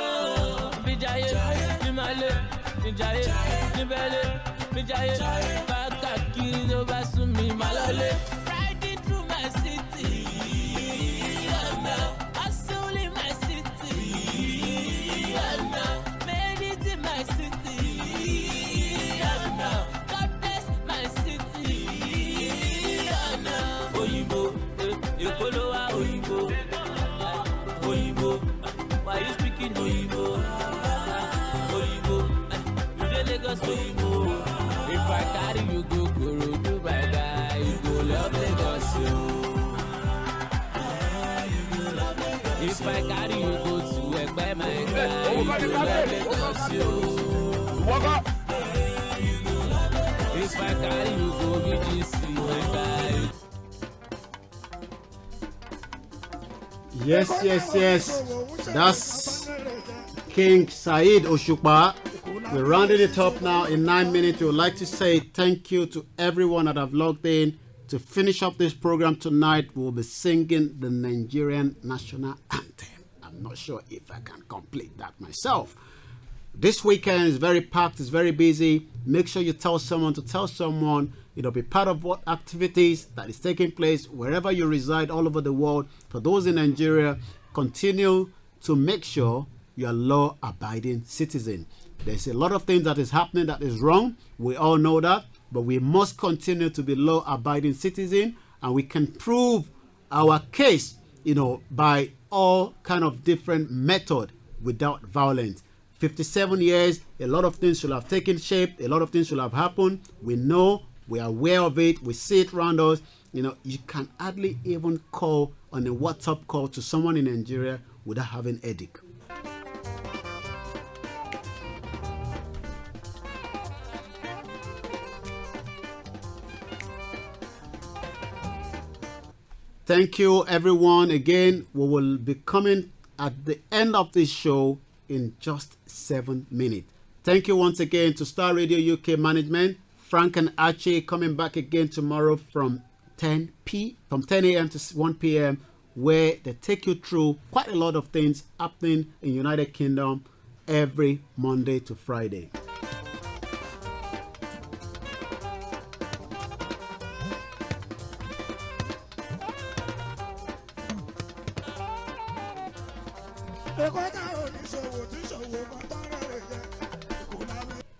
Riding through my city, hustle in my city, made it in my city, God bless my city. Oyinbo, Ekolowa Oyinbo, Oyinbo, why you speaking Oyinbo? Lagos Oyinbo. If I carry you go Korodu, my guy, you go love Lagos, If I carry you go to Ekpe, my guy, you go love Lagos, If I carry you go VGC, my guy. Yes. That's King Said Oshukpa. We're rounding it up now in 9 minutes. We would like to say thank you to everyone that have logged in. To finish up this program tonight, we'll be singing the Nigerian national anthem. I'm not sure if I can complete that myself. This weekend is very packed, it's very busy. Make sure you tell someone to tell someone, be part of what activities that is taking place wherever you reside all over the world. For those in Nigeria, continue to make sure you're a law-abiding citizen. There's a lot of things that is happening that is wrong. We all know that, but we must continue to be law-abiding citizen, and we can prove our case, by all kind of different method without violence. 57 years, a lot of things should have taken shape, a lot of things should have happened. We know We are aware of it. We see it around us. You know, you can hardly even call on a WhatsApp call to someone in Nigeria without having headache. Thank you, everyone. Again, we will be coming at the end of this show in just 7 minutes. Thank you once again to Star Radio UK management. Frank and Archie coming back again tomorrow from 10 a.m. to 1 p.m. where they take you through quite a lot of things happening in United Kingdom every Monday to Friday.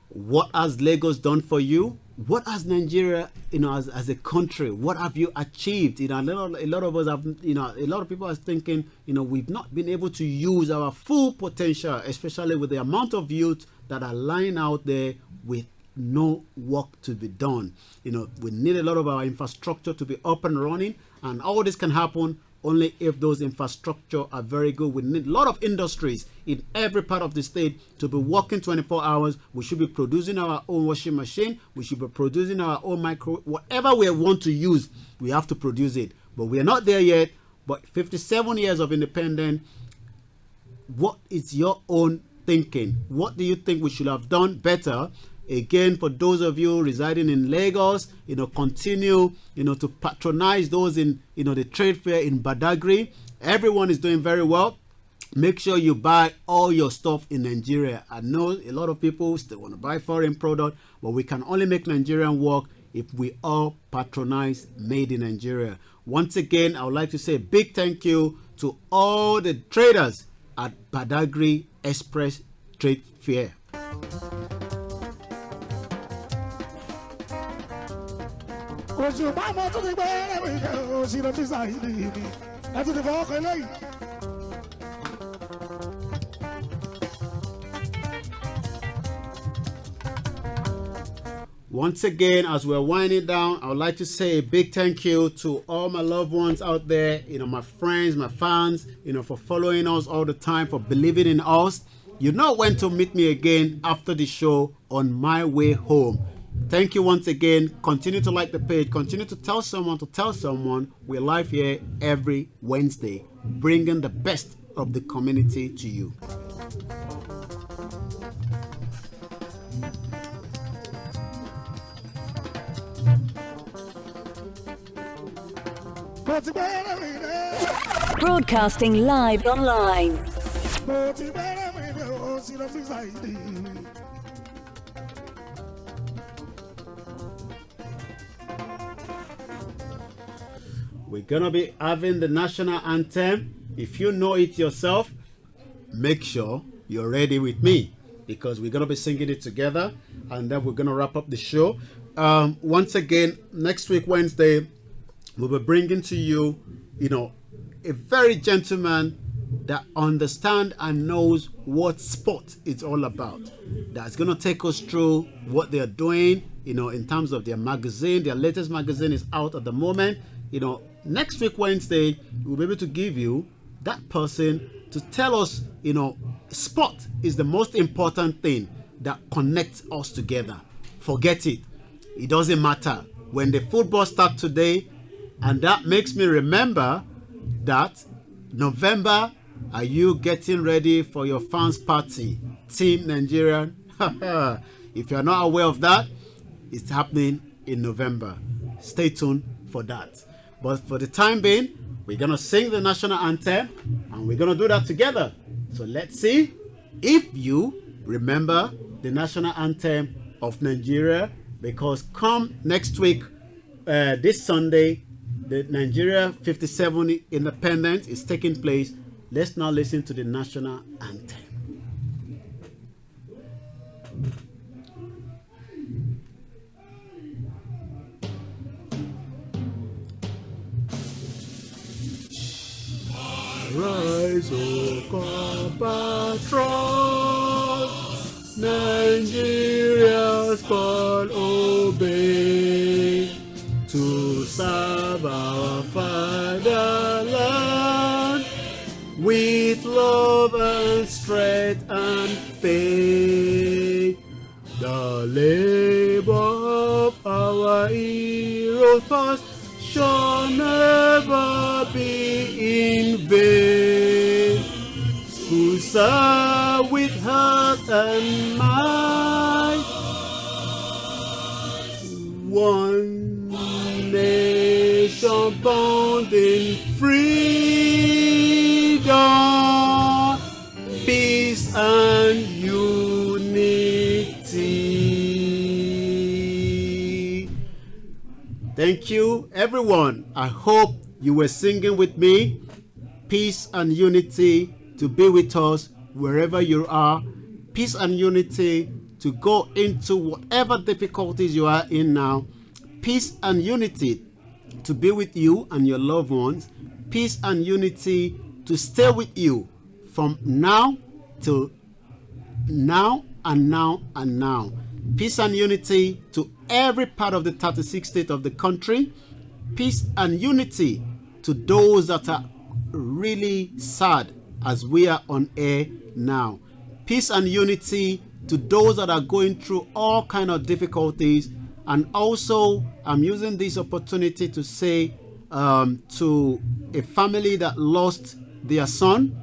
What has Lagos done for you? What has Nigeria, you know, as a country, what have you achieved? You know, a lot of us have, you know, a lot of people are thinking, you know, we've not been able to use our full potential, especially with the amount of youth that are lying out there with no work to be done. You know, we need a lot of our infrastructure to be up and running, and all this can happen only if those infrastructure are very good. We need a lot of industries in every part of the state to be working 24 hours. We should be producing our own washing machine. We should be producing our own whatever we want to use, we have to produce it. But we are not there yet. But 57 years of independence, what is your own thinking? What do you think we should have done better? Again, for those of you residing in Lagos, you know, continue, you know, to patronize those in, you know, the trade fair in Badagry. Everyone is doing very well. Make sure you buy all your stuff in Nigeria. I know a lot of people still want to buy foreign product, but we can only make Nigerian work if we all patronize made in Nigeria. Once again, I would like to say a big thank you to all the traders at Badagry Express Trade Fair. Once again, as we're winding down, I would like to say a big thank you to all my loved ones out there, you know, my friends, my fans, you know, for following us all the time, for believing in us. You know when to meet me again after the show on my way home. Thank you once again. Continue to like the page. Continue to tell someone. We're live here every Wednesday, bringing the best of the community to you. Broadcasting live online. We're gonna be having the national anthem. If you know it yourself, make sure you're ready with me, because we're gonna be singing it together, and then we're gonna wrap up the show. Once again, next week Wednesday, we'll be bringing to you, you know, a very gentleman that understands and knows what sport is all about. That's gonna take us through what they're doing, you know, in terms of their magazine. Their latest magazine is out at the moment. You know, next week Wednesday, we'll be able to give you that person to tell us, you know, sport is the most important thing that connects us together. Forget it. It doesn't matter. When the football starts today, and that makes me remember that November, are you getting ready for your fans party? Team Nigeria. If you're not aware of that, it's happening in November. Stay tuned for that. But for the time being, we're going to sing the national anthem, and we're going to do that together. So let's see if you remember the national anthem of Nigeria, because come next week, this Sunday, the Nigeria 57 independence is taking place. Let's now listen to the national anthem. Rise, O compatriots, Nigeria's call obey. love and strength and faith. The labor of our heroes past shall never be in vain. Who serve with heart and mind, one nation bound in freedom, peace and unity. Thank you, everyone. I hope you were singing with me. Peace and unity to be with us wherever you are. Peace and unity to go into whatever difficulties you are in now. Peace and unity to be with you and your loved ones. Peace and unity to stay with you from now till now and now and now. Peace and unity to every part of the 36 states of the country. Peace and unity to those that are really sad as we are on air now. Peace and unity to those that are going through all kind of difficulties. And also, I'm using this opportunity to say to a family that lost their son,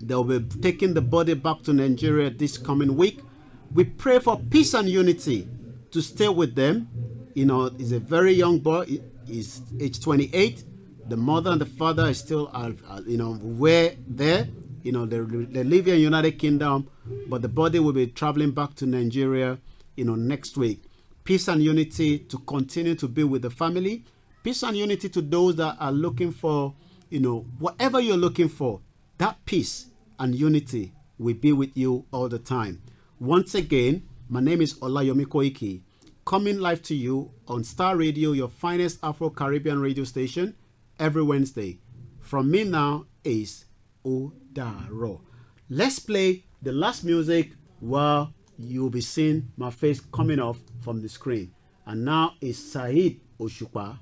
they'll be taking the body back to Nigeria this coming week. We pray for peace and unity to stay with them. You know, he's a very young boy. He's age 28. The mother and the father is still, where there. You know, they live in United Kingdom, but the body will be traveling back to Nigeria, next week. Peace and unity to continue to be with the family. Peace and unity to those that are looking for, whatever you're looking for, that peace and unity will be with you all the time. Once again, my name is OLAYOMI Koiki, coming live to you on Starr Radio, your finest Afro-Caribbean radio station, every Wednesday. From me now is Odaro. Let's play the last music while you'll be seeing my face coming off from the screen. And now is Saheed Osupa.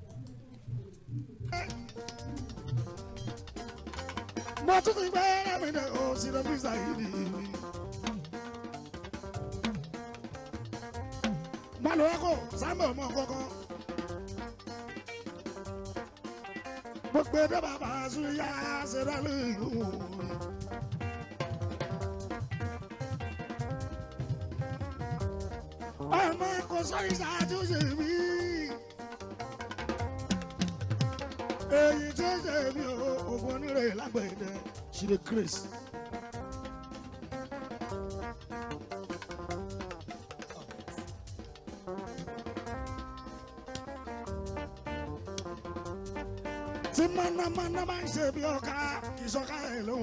She the Chris. Mana man say bioka, kisoka hello.